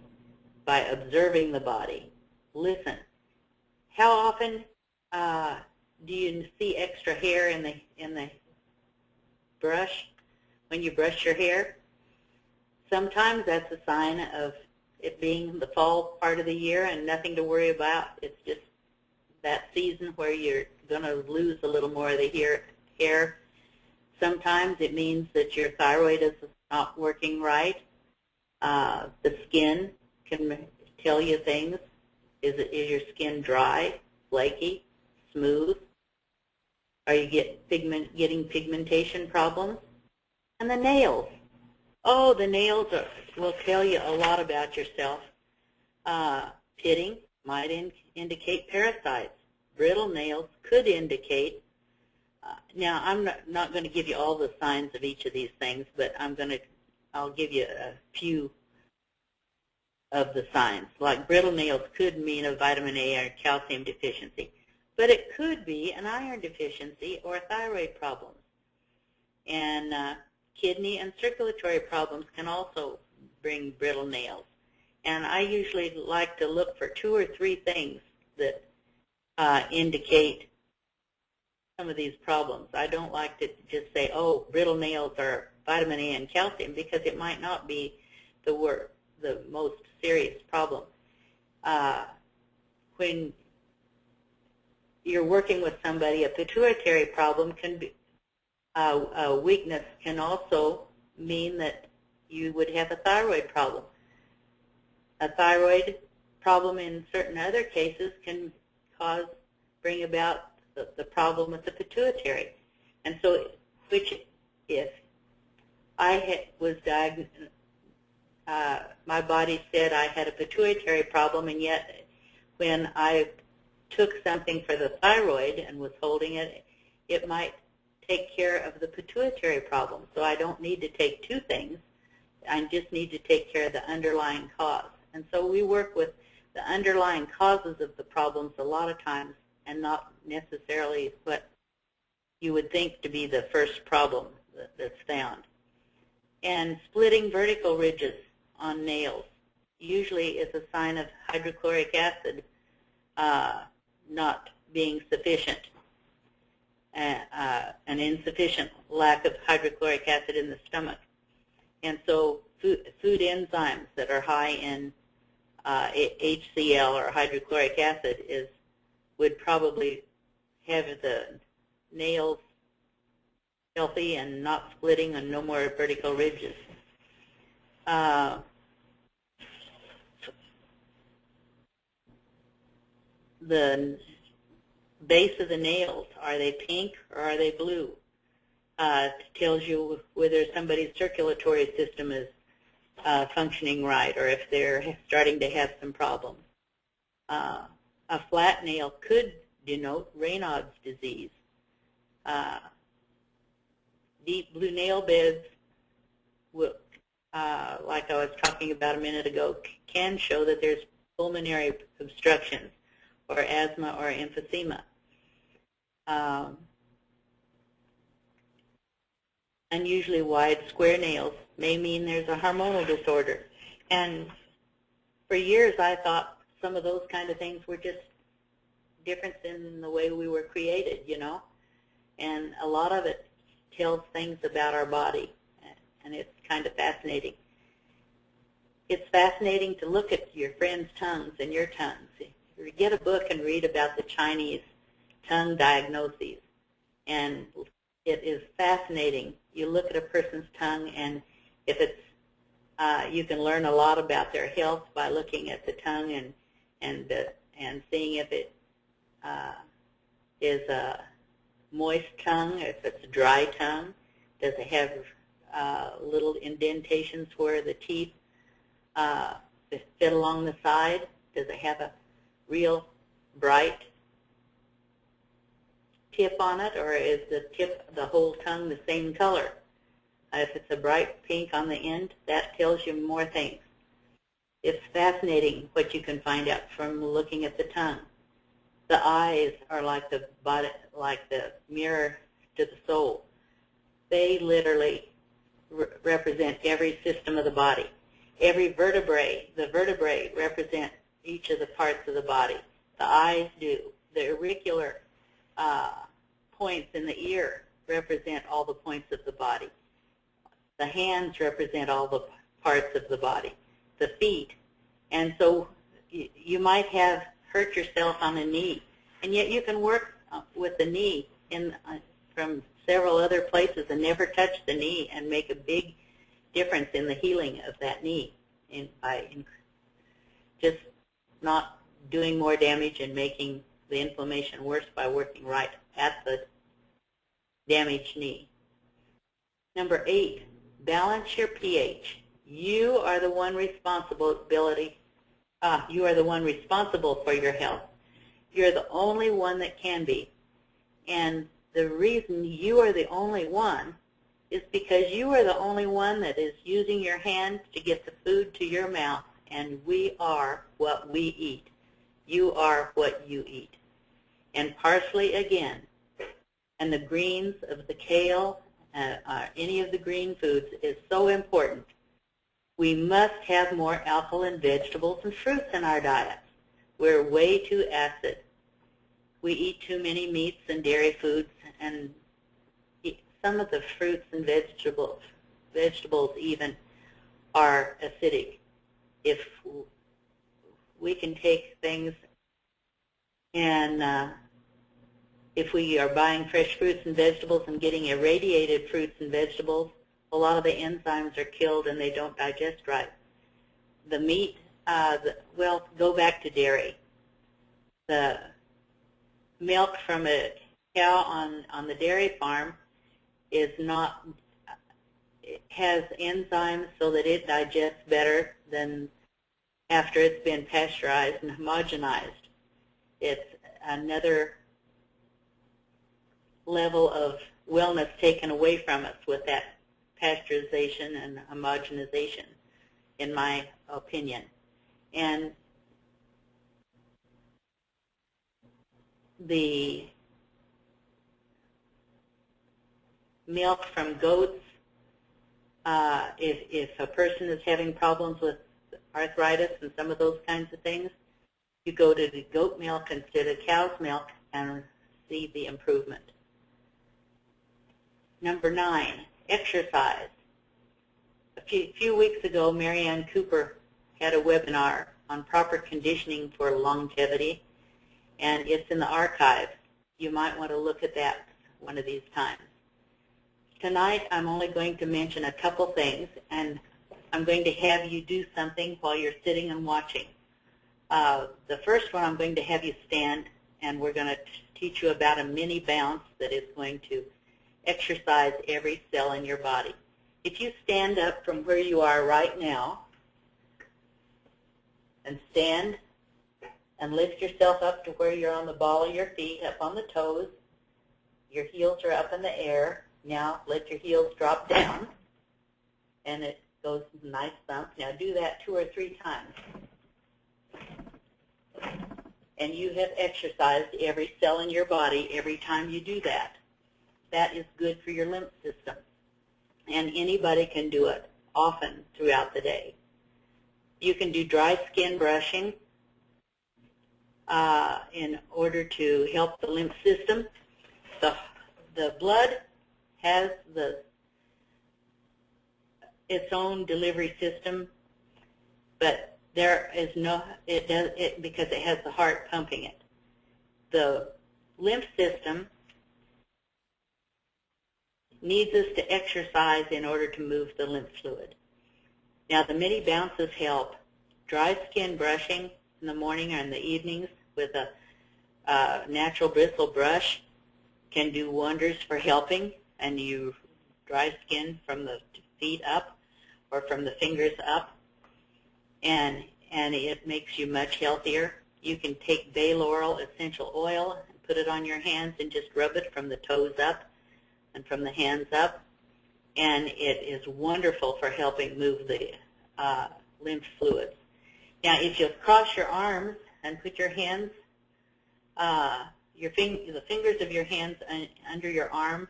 by observing the body. Listen. How often do you see extra hair in the brush when you brush your hair? Sometimes that's a sign of it being the fall part of the year and nothing to worry about. It's just that season where you're going to lose a little more of the hair. Sometimes it means that your thyroid is not working right. The skin can tell you things. Is your skin dry, flaky, smooth? Are you getting pigmentation problems? And the nails. Oh, the nails will tell you a lot about yourself. Pitting might indicate parasites. Brittle nails could indicate. Now, I'm not going to give you all the signs of each of these things, but I'll give you a few of the signs. Like brittle nails could mean a vitamin A or calcium deficiency, but it could be an iron deficiency or thyroid problems. And kidney and circulatory problems can also bring brittle nails. And I usually like to look for 2 or 3 things that indicate some of these problems. I don't like to just say, oh, brittle nails are vitamin A and calcium, because it might not be the most serious problem. When you're working with somebody, a pituitary problem can be, a weakness can also mean that you would have a thyroid problem. A thyroid problem in certain other cases can bring about the problem with the pituitary. And so, if I was diagnosed, my body said I had a pituitary problem, and yet when I took something for the thyroid and was holding it, it might take care of the pituitary problem. So I don't need to take two things. I just need to take care of the underlying cause. And so we work with the underlying causes of the problems a lot of times, and not necessarily what you would think to be the first problem that's found. And splitting vertical ridges on nails usually is a sign of hydrochloric acid not being sufficient, an insufficient lack of hydrochloric acid in the stomach. And so food enzymes that are high in HCl or hydrochloric acid would probably have the nails healthy and not splitting and no more vertical ridges. The base of the nails, are they pink or are they blue? It tells you whether somebody's circulatory system is functioning right, or if they're starting to have some problems. A flat nail could denote Raynaud's disease. Deep blue nail beds, like I was talking about a minute ago, can show that there's pulmonary obstructions or asthma or emphysema. Unusually wide square nails may mean there's a hormonal disorder. And for years I thought some of those kind of things were just difference in the way we were created, you know. And a lot of it tells things about our body, and it's kind of fascinating. It's fascinating to look at your friends' tongues and your tongues. Get a book and read about the Chinese tongue diagnoses, and it is fascinating. You look at a person's tongue, and if it's you can learn a lot about their health by looking at the tongue and seeing if it is a moist tongue, if it's a dry tongue. Does it have little indentations where the teeth fit along the side? Does it have a real bright tip on it, or is the whole tongue the same color? If it's a bright pink on the end, that tells you more things. It's fascinating what you can find out from looking at the tongue. The eyes are like the body, like the mirror to the soul. They literally represent every system of the body. Every vertebrae, the vertebrae represent each of the parts of the body. The eyes do. The auricular points in the ear represent all the points of the body. The hands represent all the parts of the body. The feet. And so you might have hurt yourself on a knee, and yet you can work with the knee from several other places and never touch the knee and make a big difference in the healing of that knee by just not doing more damage and making the inflammation worse by working right at the damaged knee. Number 8, balance your pH. You are the one responsible for your health. You're the only one that can be. And the reason you are the only one is because you are the only one that is using your hands to get the food to your mouth, and we are what we eat. You are what you eat. And parsley again, and the greens of the kale, any of the green foods is so important. We must have more alkaline vegetables and fruits in our diets. We're way too acid. We eat too many meats and dairy foods, and some of the fruits and vegetables even are acidic. If we can take things and if we are buying fresh fruits and vegetables and getting irradiated fruits and vegetables, a lot of the enzymes are killed and they don't digest right. The meat, well, go back to dairy. The milk from a cow on the dairy farm is not, it has enzymes so that it digests better than after it's been pasteurized and homogenized. It's another level of wellness taken away from us with that pasteurization and homogenization, in my opinion. And the milk from goats, if a person is having problems with arthritis and some of those kinds of things, you go to the goat milk instead of cow's milk and see the improvement. Number 9, exercise. A few weeks ago, Marianne Cooper had a webinar on proper conditioning for longevity, and it's in the archives. You might want to look at that one of these times. Tonight, I'm only going to mention a couple things, and I'm going to have you do something while you're sitting and watching. The first one, I'm going to have you stand, and we're going to teach you about a mini bounce that is going to exercise every cell in your body. If you stand up from where you are right now and stand and lift yourself up to where you're on the ball of your feet, up on the toes, your heels are up in the air. Now let your heels drop down, and it goes a nice thump. Now do that 2 or 3 times. And you have exercised every cell in your body every time you do that. That is good for your lymph system. And anybody can do it often throughout the day. You can do dry skin brushing in order to help the lymph system. The blood has its own delivery system, but there is no, because it has the heart pumping it. The lymph system needs us to exercise in order to move the lymph fluid. Now, the mini bounces help. Dry skin brushing in the morning or in the evenings with a natural bristle brush can do wonders for helping, and you dry skin from the feet up or from the fingers up, and it makes you much healthier. You can take bay laurel essential oil and put it on your hands and just rub it from the toes up and from the hands up, and it is wonderful for helping move the lymph fluids. Now, if you'll cross your arms and put your hands, the fingers of your hands under your arm,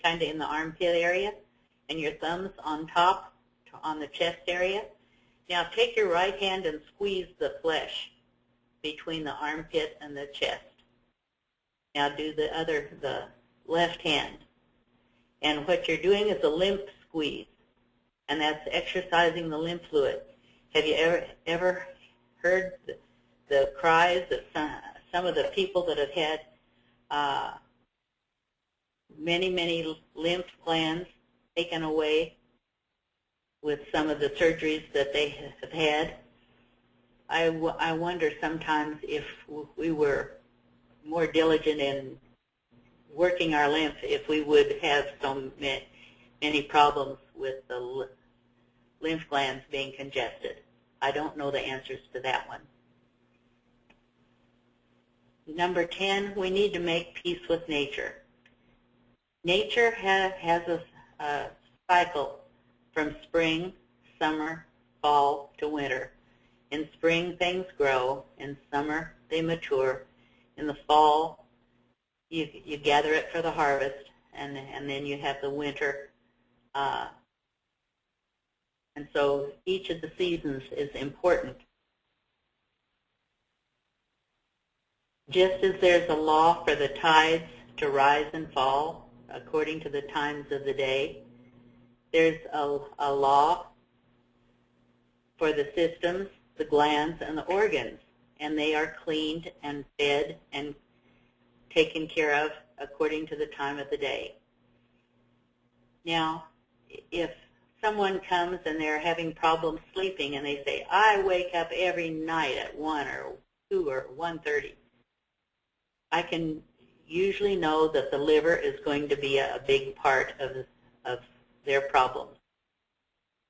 kind of in the armpit area, and your thumbs on top, on the chest area. Now, take your right hand and squeeze the flesh between the armpit and the chest. Now, do the left hand. And what you're doing is a lymph squeeze, and that's exercising the lymph fluid. Have you ever heard the cries of some of the people that have had many lymph glands taken away with some of the surgeries that they have had? I wonder sometimes if we were more diligent in working our lymph, if we would have so many problems with the lymph glands being congested. I don't know the answers to that one. Number 10, we need to make peace with nature. Nature has a cycle from spring, summer, fall to winter. In spring, things grow. In summer, they mature. In the fall, you gather it for the harvest, and then you have the winter. And so each of the seasons is important. Just as there's a law for the tides to rise and fall according to the times of the day, there's a law for the systems, the glands, and the organs, and they are cleaned and fed and taken care of according to the time of the day. Now, if someone comes and they're having problems sleeping and they say, I wake up every night at 1 or 2 or 1:30, I can usually know that the liver is going to be a big part of their problems.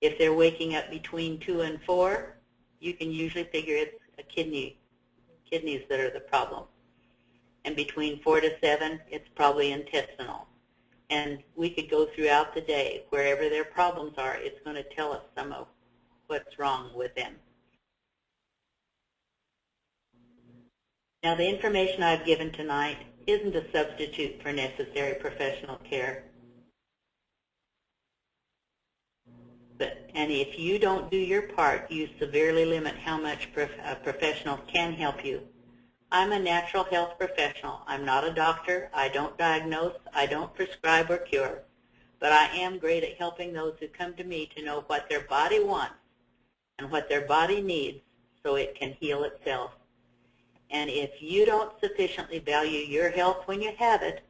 If they're waking up between 2 and 4, you can usually figure it's a kidneys that are the problem. And between 4 to 7, it's probably intestinal. And we could go throughout the day. Wherever their problems are, it's going to tell us some of what's wrong with them. Now, the information I've given tonight isn't a substitute for necessary professional care. And if you don't do your part, you severely limit how much a professional can help you. I'm a natural health professional. I'm not a doctor. I don't diagnose. I don't prescribe or cure. But I am great at helping those who come to me to know what their body wants and what their body needs so it can heal itself. And if you don't sufficiently value your health when you have it,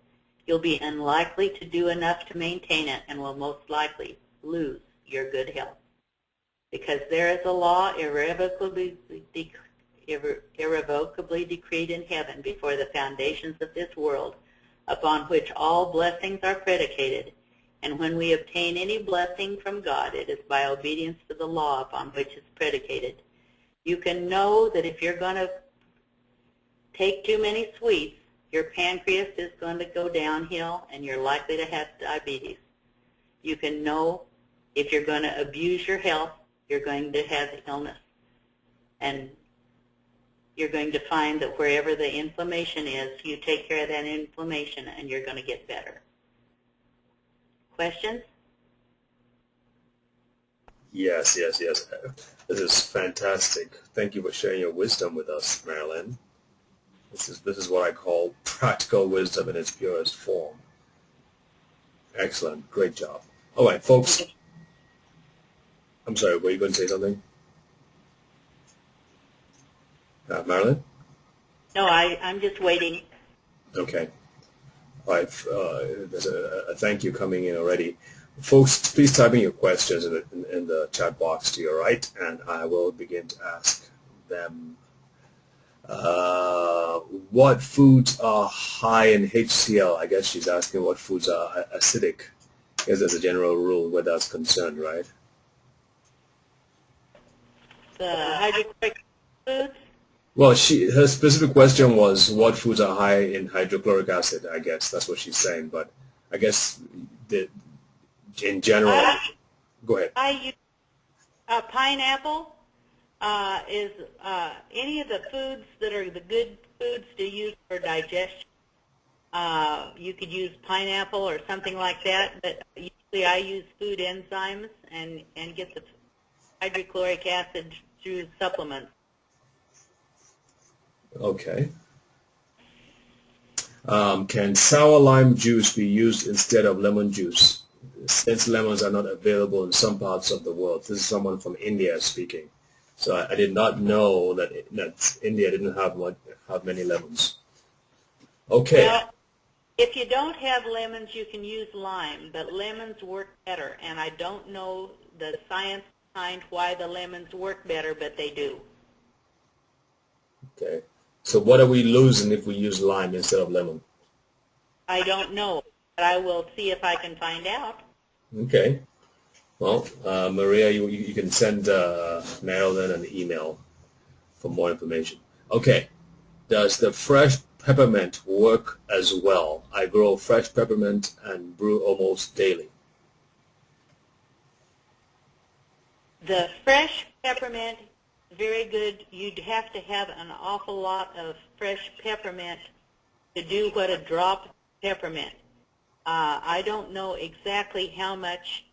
you'll be unlikely to do enough to maintain it and will most likely lose your good health. Because there is a law irrevocably decreed in heaven before the foundations of this world, upon which all blessings are predicated. And when we obtain any blessing from God, it is by obedience to the law upon which it's predicated. You can know that if you're going to take too many sweets, your pancreas is going to go downhill and you're likely to have diabetes. You can know if you're going to abuse your health, you're going to have illness. And you're going to find that wherever the inflammation is, you take care of that inflammation and you're going to get better. Questions? Yes. This is fantastic. Thank you for sharing your wisdom with us, Marilyn. This is what I call practical wisdom in its purest form. Excellent. Great job. All right, folks. I'm sorry, were you going to say something? Marilyn? No, I'm just waiting. Okay. All right. There's a thank you coming in already. Folks, please type in your questions in the chat box to your right, and I will begin to ask them. What foods are high in HCl? I guess she's asking what foods are acidic. I guess there's a general rule where that's concerned, right? The hydrochloric foods? Well, her specific question was what foods are high in hydrochloric acid. I guess that's what she's saying. But I guess in general, go ahead. I use pineapple. Is any of the foods that are the good foods to use for digestion. You could use pineapple or something like that, but usually I use food enzymes and get the hydrochloric acid through supplements. Okay. Can sour lime juice be used instead of lemon juice, since lemons are not available in some parts of the world? This is someone from India speaking. So I did not know that India didn't have many lemons. Okay. Well, if you don't have lemons, you can use lime, but lemons work better. And I don't know the science behind why the lemons work better, but they do. Okay. So what are we losing if we use lime instead of lemon? I don't know, but I will see if I can find out. Okay. Well, Maria, you can send Marilyn an email for more information. Okay. Does the fresh peppermint work as well? I grow fresh peppermint and brew almost daily. The fresh peppermint, very good. You'd have to have an awful lot of fresh peppermint to do what a drop of peppermint. I don't know exactly how much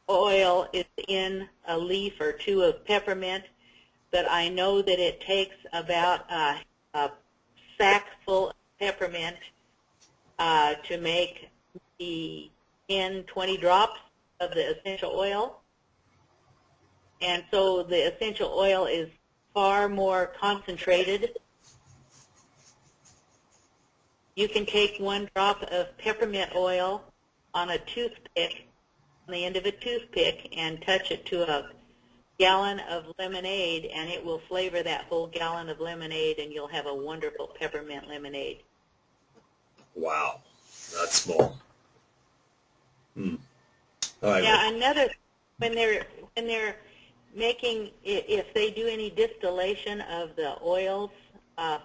oil is in a leaf or two of peppermint, but I know that it takes about a sack full of peppermint to make the 10, 20 drops of the essential oil. And so the essential oil is far more concentrated You can take 1 drop of peppermint oil on a toothpick, on the end of a toothpick, and touch it to a gallon of lemonade, and it will flavor that whole gallon of lemonade, and you'll have a wonderful peppermint lemonade. Wow, that's small. Hmm. All right. Now, another, when they're making, if they do any distillation of the oils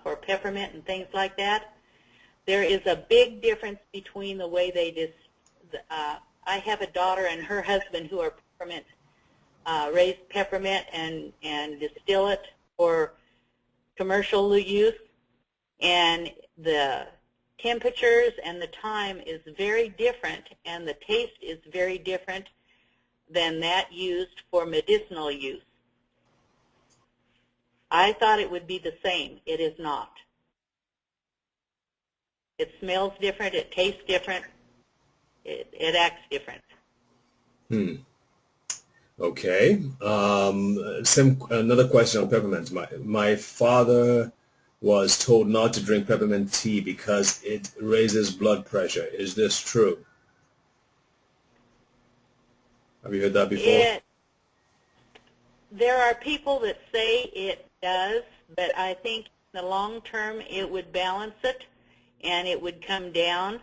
for peppermint and things like that, there is a big difference between the way they I have a daughter and her husband who are peppermint, raised peppermint and distill it for commercial use, and the temperatures and the time is very different, and the taste is very different than that used for medicinal use. I thought it would be the same. It is not. It smells different. It tastes different. It acts different. Okay. Another question on peppermint. My father was told not to drink peppermint tea because it raises blood pressure. Is this true? Have you heard that before? There are people that say it does, but I think in the long term it would balance it and it would come down.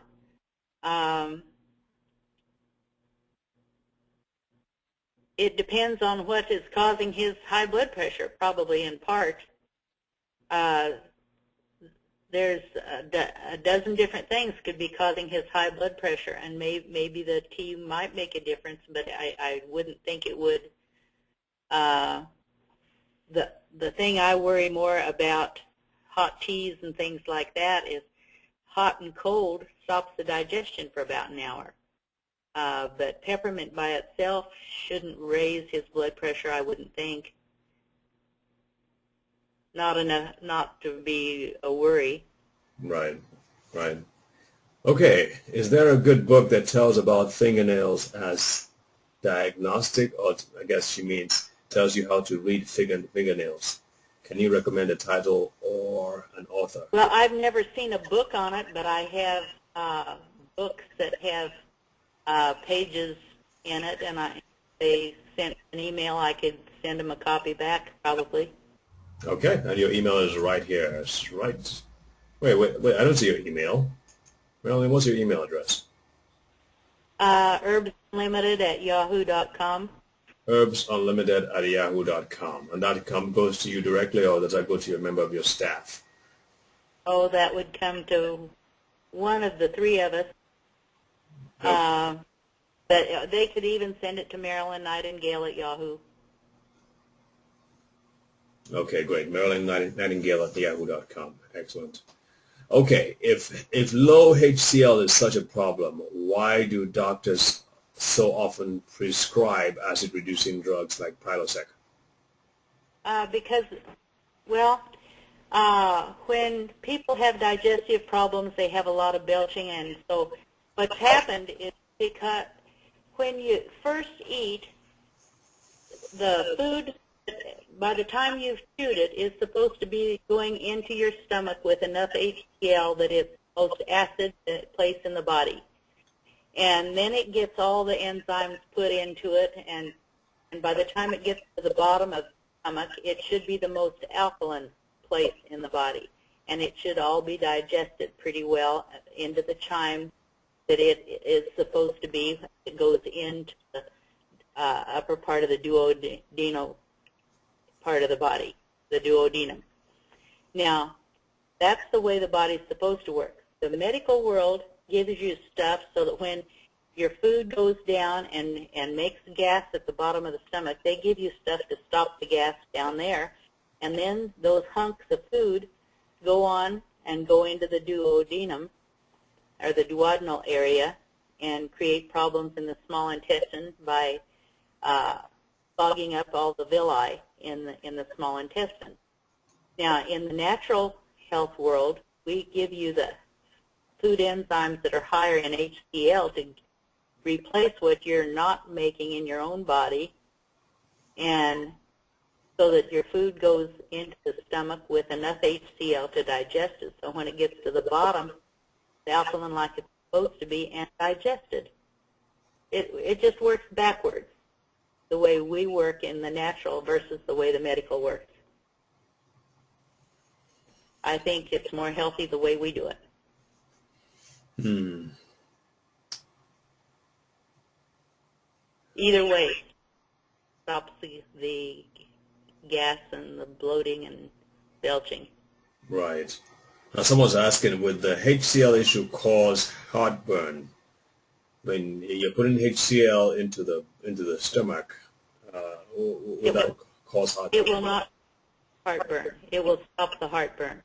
It depends on what is causing his high blood pressure, probably in part. There's a dozen different things could be causing his high blood pressure, and maybe the tea might make a difference, but I wouldn't think it would. The thing I worry more about hot teas and things like that is hot and cold stops the digestion for about an hour. But peppermint by itself shouldn't raise his blood pressure, I wouldn't think. Not enough, not to be a worry. Right, right. Okay, is there a good book that tells about fingernails as diagnostic, or I guess she means tells you how to read fingernails? Can you recommend a title or an author? Well, I've never seen a book on it, but I have books that have pages in it, and they sent an email. I could send them a copy back, probably. Okay, and your email is right here. It's right. Wait, I don't see your email. Marilyn, what's your email address? herbsunlimited@yahoo.com. herbsunlimited@yahoo.com. And that goes to you directly, or does that go to a member of your staff? Oh, that would come to one of the three of us. Okay. But they could even send it to Marilyn Nightingale at Yahoo. Okay, great. Marilyn Nightingale at yahoo.com. Excellent. Okay, if low HCl is such a problem, why do doctors so often prescribe acid-reducing drugs like Prilosec? Because, well, when people have digestive problems, they have a lot of belching, and so what's happened is because when you first eat, the food, by the time you've chewed it, is supposed to be going into your stomach with enough HCl that it's the most acid place in the body. And then it gets all the enzymes put into it, and by the time it gets to the bottom of the stomach, it should be the most alkaline place in the body. And it should all be digested pretty well into the chyme that it is supposed to be. It goes into the upper part of the duodenal part of the body, the duodenum. Now, that's the way the body's supposed to work. The medical world gives you stuff so that when your food goes down and makes gas at the bottom of the stomach, they give you stuff to stop the gas down there, and then those hunks of food go on and go into the duodenum, or the duodenal area, and create problems in the small intestine by fogging up all the villi in the small intestine. Now, in the natural health world, we give you the food enzymes that are higher in HCl to replace what you're not making in your own body, and so that your food goes into the stomach with enough HCl to digest it. So when it gets to the bottom, alkaline like it's supposed to be and digested. It just works backwards, the way we work in the natural versus the way the medical works. I think it's more healthy the way we do it. Either way, stops the gas and the bloating and belching. Right. Now, someone's asking, would the HCl issue cause heartburn? When you're putting HCl into the stomach, would that cause heartburn? It will not heartburn. It will stop the heartburn.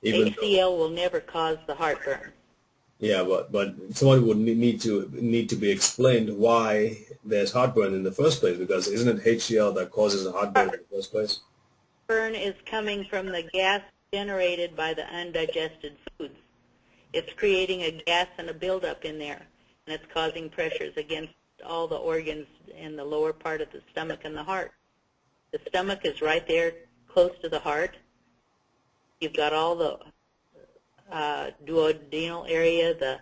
HCl will never cause the heartburn. Yeah, but someone would need to be explained why there's heartburn in the first place, because isn't it HCl that causes the heartburn in the first place? Heartburn is coming from the gas generated by the undigested foods. It's creating a gas and a buildup in there, and it's causing pressures against all the organs in the lower part of the stomach and the heart. The stomach is right there close to the heart. You've got all the duodenal area, the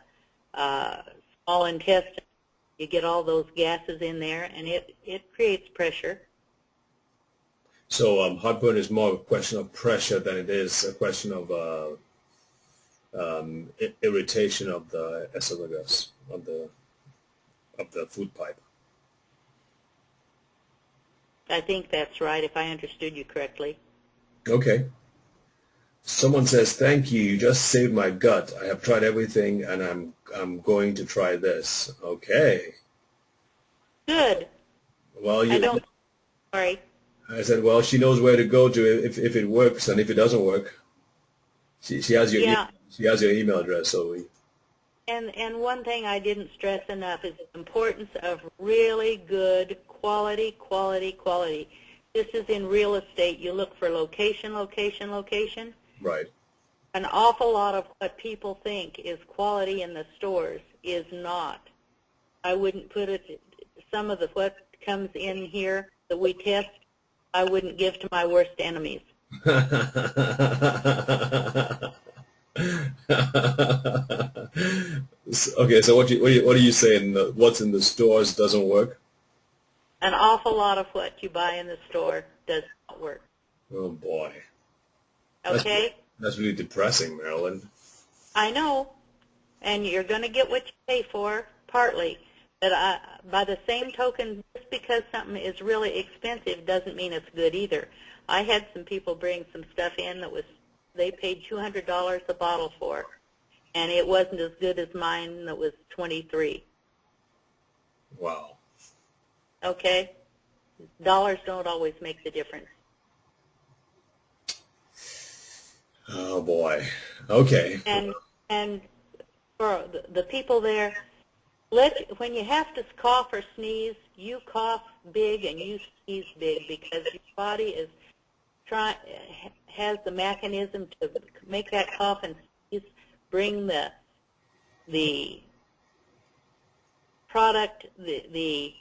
small intestine. You get all those gases in there, and it creates pressure. So heartburn is more a question of pressure than it is a question of irritation of the esophagus, of the food pipe. I think that's right, if I understood you correctly. Okay. Someone says, "Thank you. You just saved my gut. I have tried everything, and I'm going to try this." Okay. Good. Well, Sorry. I said, well, she knows where to go to if it works, and if it doesn't work, she has your she has your email address. So And one thing I didn't stress enough is the importance of really good quality. This is in real estate. You look for location. right. An awful lot of what people think is quality in the stores is not. I wouldn't put it, some of what comes in here that we test, I wouldn't give to my worst enemies. Okay, so what are you saying? What's in the stores doesn't work? An awful lot of what you buy in the store does not work. Oh boy. Okay? That's really depressing, Marilyn. I know, and you're going to get what you pay for, partly. But by the same token, just because something is really expensive doesn't mean it's good either. I had some people bring some stuff in that they paid $200 a bottle for, and it wasn't as good as mine that was $23. Wow. Okay? Dollars don't always make the difference. Oh boy. Okay. And for the people there, when you have to cough or sneeze, you cough big and you sneeze big, because your body has the mechanism to make that cough and sneeze, bring the product, the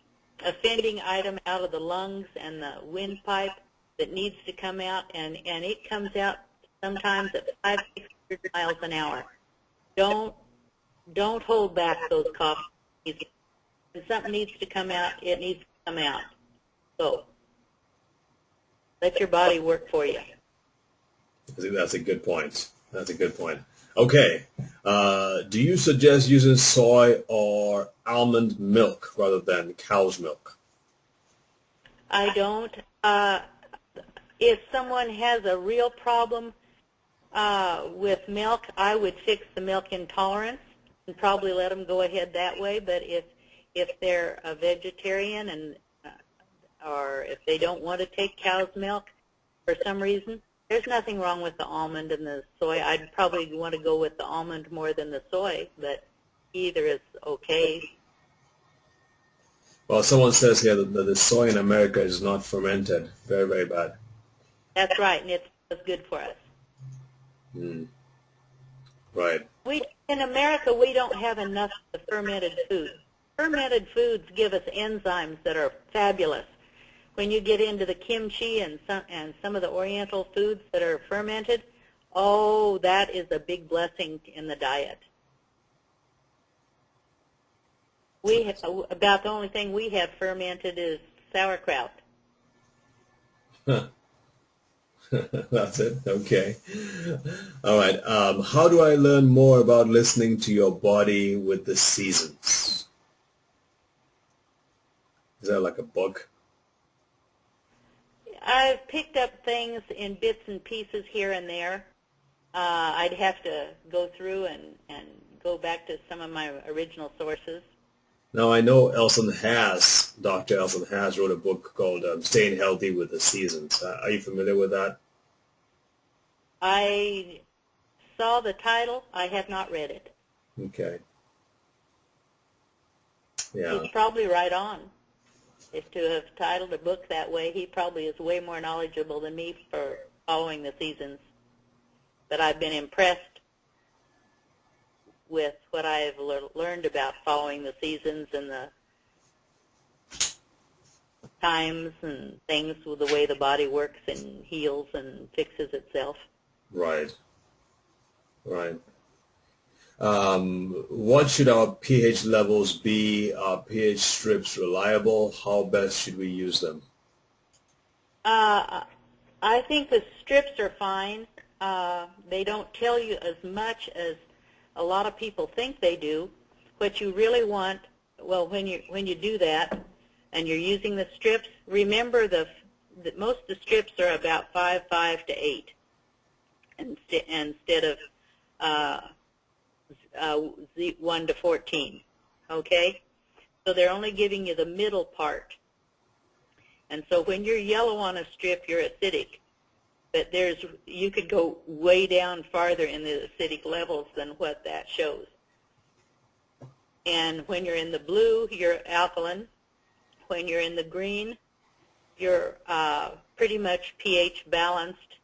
offending item out of the lungs and the windpipe that needs to come out, and it comes out sometimes at 500-600 miles an hour. Don't hold back those coughs. When something needs to come out, it needs to come out. So let your body work for you. I think that's a good point. That's a good point. Okay. Do you suggest using soy or almond milk rather than cow's milk? I don't. If someone has a real problem with milk, I would fix the milk intolerance and probably let them go ahead that way. But if they're a vegetarian and or if they don't want to take cow's milk for some reason, there's nothing wrong with the almond and the soy. I'd probably want to go with the almond more than the soy, but either is okay. Well, someone says here that the soy in America is not fermented. Very, very bad. That's right, and it's good for us. Right. In America, we don't have enough of the fermented foods. Fermented foods give us enzymes that are fabulous. When you get into the kimchi and some of the Oriental foods that are fermented, Oh, that is a big blessing in the diet. About the only thing we have fermented is sauerkraut. That's it. Okay. All right. How do I learn more about listening to your body with the seasons? Is that like a book? I've picked up things in bits and pieces here and there. I'd have to go through and go back to some of my original sources. Now, I know Dr. Elson Haas wrote a book called Staying Healthy with the Seasons. Are you familiar with that? I saw the title. I have not read it. Okay. Yeah. He's probably right on. If to have titled a book that way, he probably is way more knowledgeable than me for following the seasons. But I've been impressed with what I've learned about following the seasons and the times and things with the way the body works and heals and fixes itself. Right. Right. What should our pH levels be? Are pH strips reliable? How best should we use them? I think the strips are fine. They don't tell you as much as a lot of people think they do. What you really want, well, when you do that and you're using the strips, remember that most of the strips are about 5 to 8 instead of 1 to 14. Okay, so they're only giving you the middle part. And so when you're yellow on a strip, you're acidic. But you could go way down farther in the acidic levels than what that shows. And when you're in the blue, you're alkaline. When you're in the green, you're pretty much pH balanced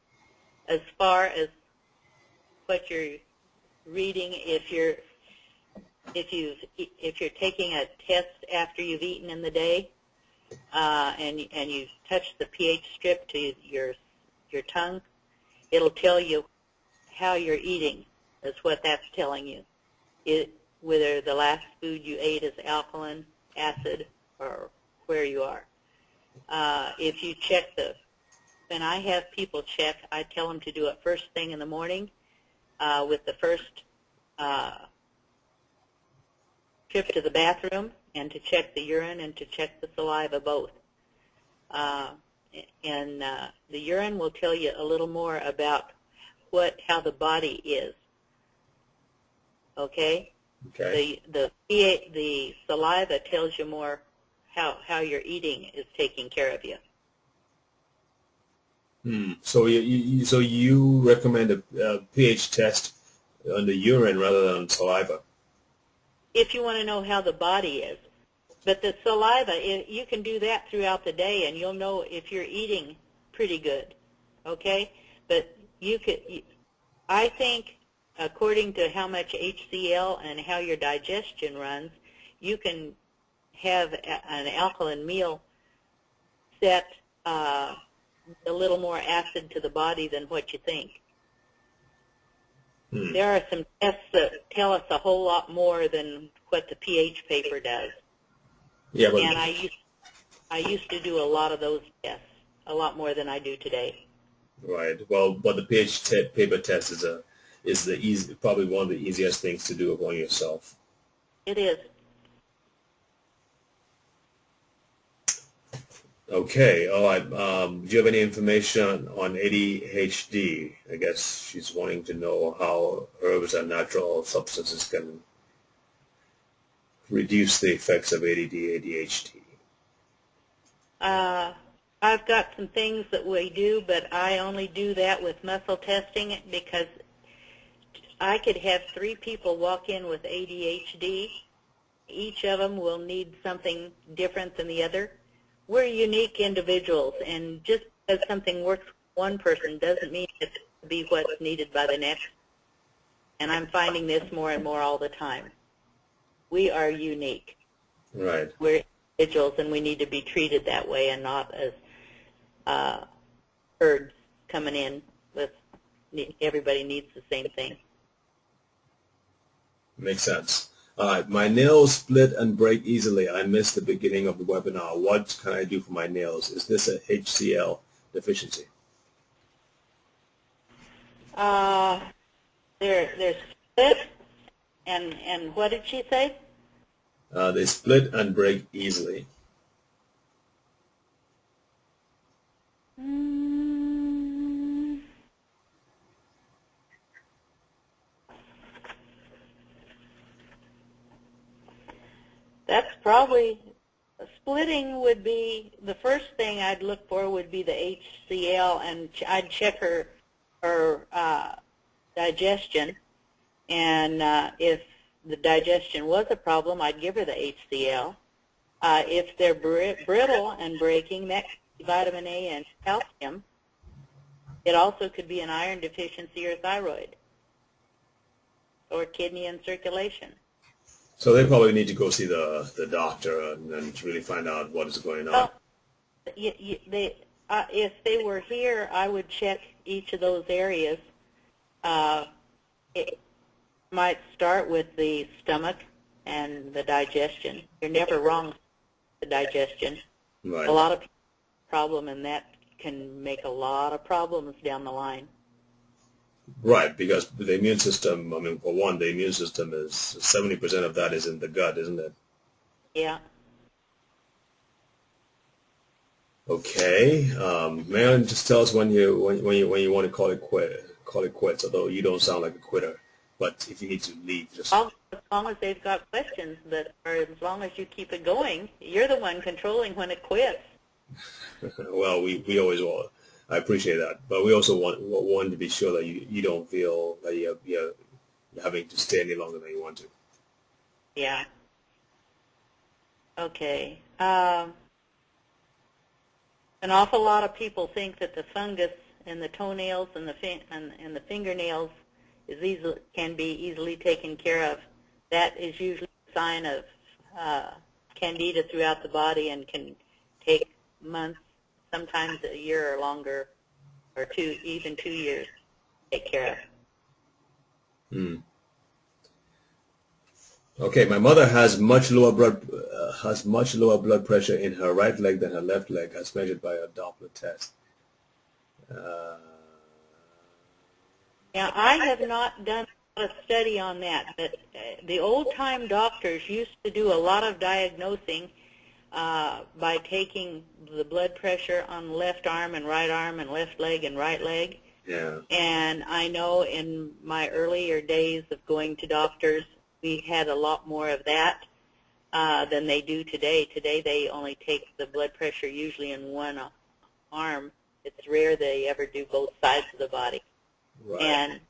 as far as what you're reading. If you're taking a test after you've eaten in the day, and you touch the pH strip to your tongue, it'll tell you how you're eating. That's what that's telling you. Whether the last food you ate is alkaline, acid, or where you are. If you check when I have people check, I tell them to do it first thing in the morning with the first trip to the bathroom, and to check the urine and to check the saliva both. And the urine will tell you a little more about how the body is. Okay? Okay. The saliva tells you more how your eating is taking care of you. So you recommend a pH test on the urine rather than saliva? If you want to know how the body is. But the saliva, you can do that throughout the day, and you'll know if you're eating pretty good, okay? But I think, according to how much HCl and how your digestion runs, you can have an alkaline meal set a little more acid to the body than what you think. There are some tests that tell us a whole lot more than what the pH paper does. Yeah, but And I used to do a lot of those tests, a lot more than I do today. right. Well, but the pH paper test is probably one of the easiest things to do upon yourself. It is. Okay. All right. Do you have any information on ADHD? I guess she's wanting to know how herbs and natural substances can reduce the effects of ADD, ADHD. I've got some things that we do, but I only do that with muscle testing because I could have 3 people walk in with ADHD. Each of them will need something different than the other. We're unique individuals, and just because something works for one person doesn't mean it to be what's needed by the next. And I'm finding this more and more all the time. We are unique. Right. We're individuals, and we need to be treated that way and not as herds coming in with everybody needs the same thing. Makes sense. My nails split and break easily. I missed the beginning of the webinar. What can I do for my nails? Is this a HCl deficiency? They're split, and what did she say? They split and break easily. That's probably, splitting would be, the first thing I'd look for would be the HCl, and I'd check her digestion, and if the digestion was a problem, I'd give her the HCl. If they're brittle and breaking, that could be vitamin A and calcium. It also could be an iron deficiency or thyroid, or kidney and circulation. So they probably need to go see the doctor and really find out what is going on. Well, if they were here, I would check each of those areas. It might start with the stomach and the digestion. You're never wrong with the digestion. Right. A lot of people have a problem, and that can make a lot of problems down the line. Right, because the immune system, I mean, for one, the immune system is 70% of that is in the gut, isn't it? Yeah. Okay. Marilyn, just tell us when you want to call it quits. Although you don't sound like a quitter, but if you need to leave, just As long as they've got questions, or as long as you keep it going, you're the one controlling when it quits. well, we always want. I appreciate that, but we also want to be sure that you don't feel that you're having to stay any longer than you want to. Yeah. Okay. An awful lot of people think that the fungus in the toenails and the fingernails can be easily taken care of. That is usually a sign of candida throughout the body and can take months, sometimes a year or longer, or even 2 years to take care of. Hmm. Okay, my mother has much lower blood pressure in her right leg than her left leg, as measured by a Doppler test. Now, I have not done a study on that, but the old-time doctors used to do a lot of diagnosing by taking the blood pressure on left arm and left leg and right leg. Yeah. And I know in my earlier days of going to doctors, we had a lot more of that than they do today. Today they only take the blood pressure usually in one arm. It's rare they ever do both sides of the body. Right. And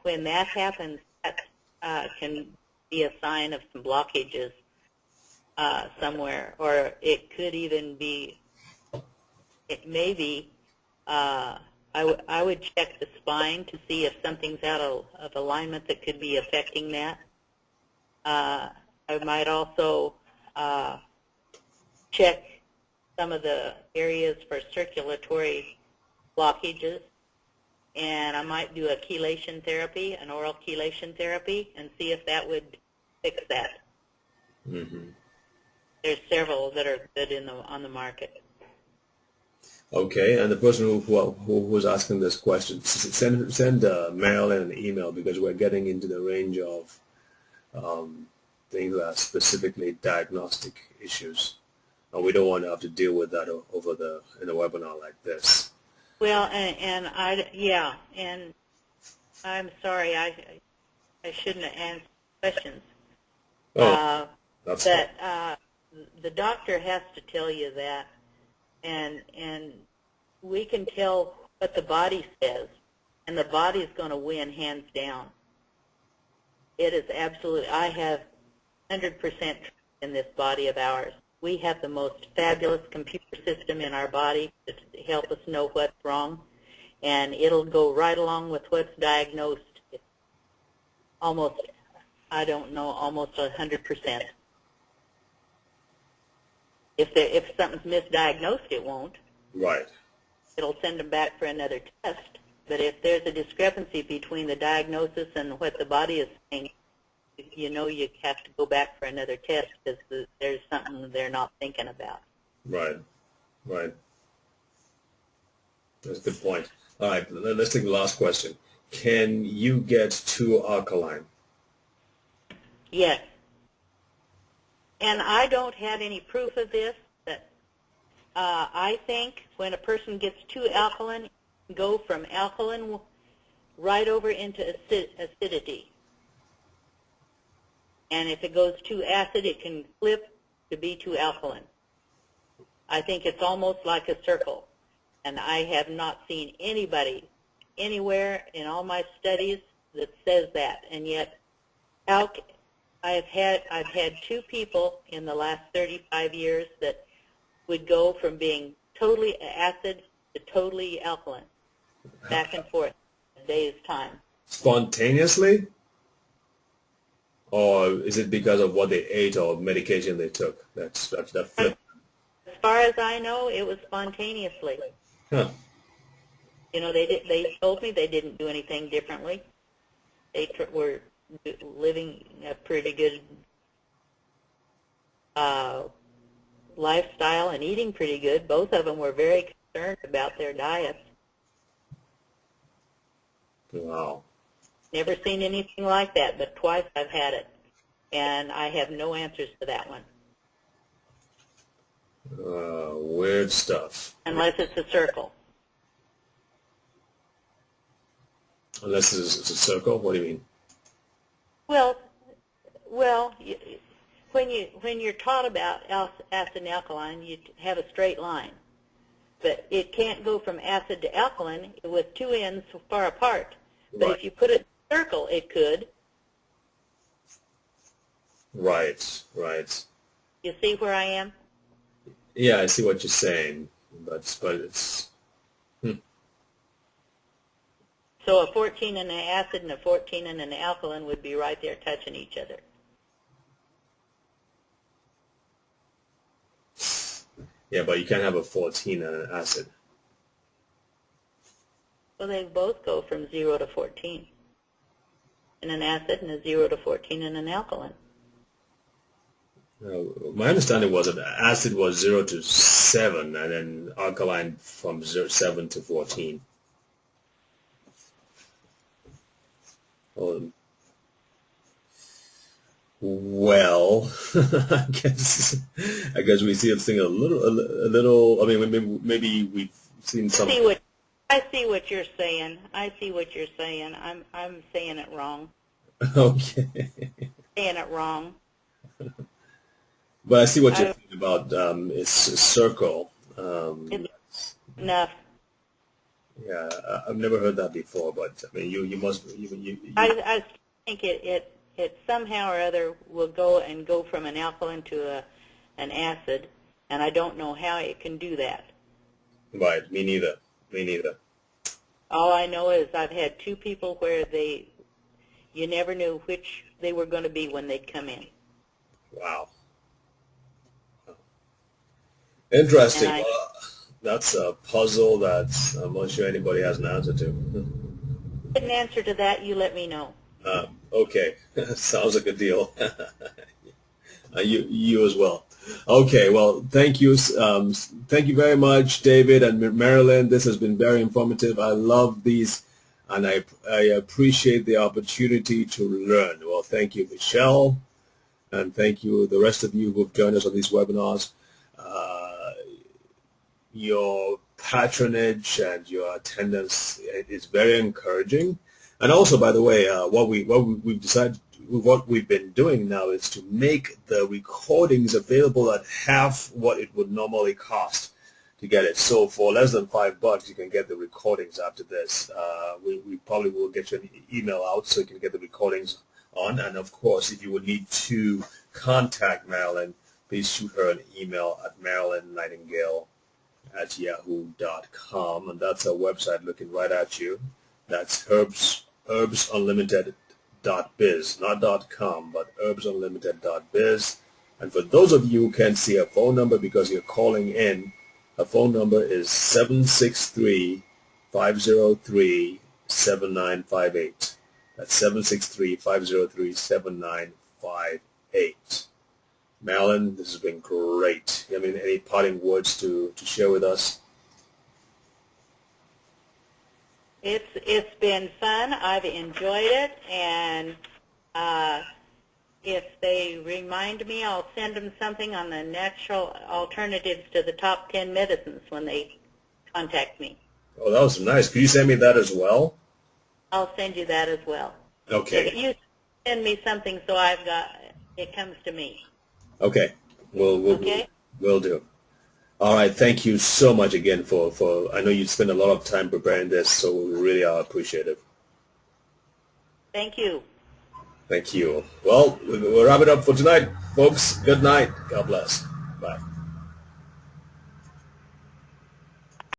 when that happens, that can be a sign of some blockages somewhere, or it could even be, it may be, I would check the spine to see if something's out of alignment that could be affecting that. I might also check some of the areas for circulatory blockages, and I might do a chelation therapy, an oral chelation therapy, and see if that would fix that. Mm-hmm. There's several that are good on the market. Okay, and the person who was asking this question, send Marilyn an email, because we're getting into the range of things that are specifically diagnostic issues, and we don't want to have to deal with that in a webinar like this. Well, and I'm sorry, I shouldn't have answered questions. Oh, that's that the doctor has to tell you that, and we can tell what the body says, and the body's going to win hands down. It is absolutely, I have 100% trust in this body of ours. We have the most fabulous computer system in our body to help us know what's wrong, and it'll go right along with what's diagnosed. Almost, I don't know, almost 100%. If something's misdiagnosed, it won't. right. It'll send them back for another test, But if there's a discrepancy between the diagnosis and what the body is saying, you know you have to go back for another test because there's something they're not thinking about. Right, right. That's a good point. All right, let's take the last question. Can you get too alkaline? Yes. And I don't have any proof of this, but I think when a person gets too alkaline, it can go from alkaline right over into acidity. And if it goes too acid, it can flip to be too alkaline. I think it's almost like a circle. And I have not seen anybody anywhere in all my studies that says that. And yet, I've had two people in the last 35 years that would go from being totally acid to totally alkaline, back and forth in a day's time. Spontaneously? Or is it because of what they ate or medication they took? That flip. As far as I know, it was spontaneously. Huh. You know, they told me they didn't do anything differently. They were living a pretty good lifestyle and eating pretty good. Both of them were very concerned about their diets. Wow. Never seen anything like that, but twice I've had it. And I have no answers to that one. Weird stuff. Unless it's a circle. Unless it's a circle? What do you mean? Well, when you're taught about acid and alkaline, you have a straight line. But it can't go from acid to alkaline with two ends far apart. But Right. if you put it in a circle, it could. Right, right. You see where I am? Yeah, I see what you're saying, but it's So a 14 in an acid and a 14 in an alkaline would be right there touching each other. yeah, but you can't have a 14 and an acid. Well, they both go from 0 to 14 in an acid and a 0 to 14 in an alkaline. My understanding was that acid was 0 to 7, and then alkaline from 7 to 14. Well, I guess we see this thing a little. I mean, maybe we've seen some. I see what you're saying. I'm saying it wrong. Okay. Saying it wrong. But I see what you're thinking about. It's a circle. It's enough. Yeah, I've never heard that before. But I mean, you must. I think it somehow or other will go from an alkaline to an acid, and I don't know how it can do that. Right. Me neither. All I know is I've had two people where you never knew which they were going to be when they'd come in. Wow. Interesting. That's a puzzle that I'm not sure anybody has an answer to. Get an answer to that, you let me know. Okay. Sounds like a deal. You as well. Okay, well, thank you. Thank you very much, David and Marilyn. This has been very informative. I love these, and I appreciate the opportunity to learn. Well, thank you, Michelle, and thank you, the rest of you who have joined us on these webinars. Your patronage and your attendance is very encouraging. And also, by the way, what we've been doing now is to make the recordings available at half what it would normally cost to get it. So for less than $5, you can get the recordings after this. We probably will get you an email out so you can get the recordings on. And of course, if you would need to contact Marilyn, please shoot her an email at marylynnnightingale@yahoo.com, and that's our website looking right at you. That's herbsunlimited.biz, not .com, but herbsunlimited.biz. And for those of you who can't see her phone number because you're calling in, her phone number is 763 763-503-7958. That's 763-503-7958. Marilyn, this has been great. I mean, any parting words to share with us? It's been fun. I've enjoyed it, and if they remind me, I'll send them something on the natural alternatives to the top 10 medicines when they contact me. Oh, that was nice. Could you send me that as well? I'll send you that as well. Okay. You send me something so it comes to me. Okay. Okay? We'll do. All right. Thank you so much again for I know you spent a lot of time preparing this, so we really are appreciative. Thank you. Thank you. Well, we'll wrap it up for tonight, folks. Good night. God bless. Bye.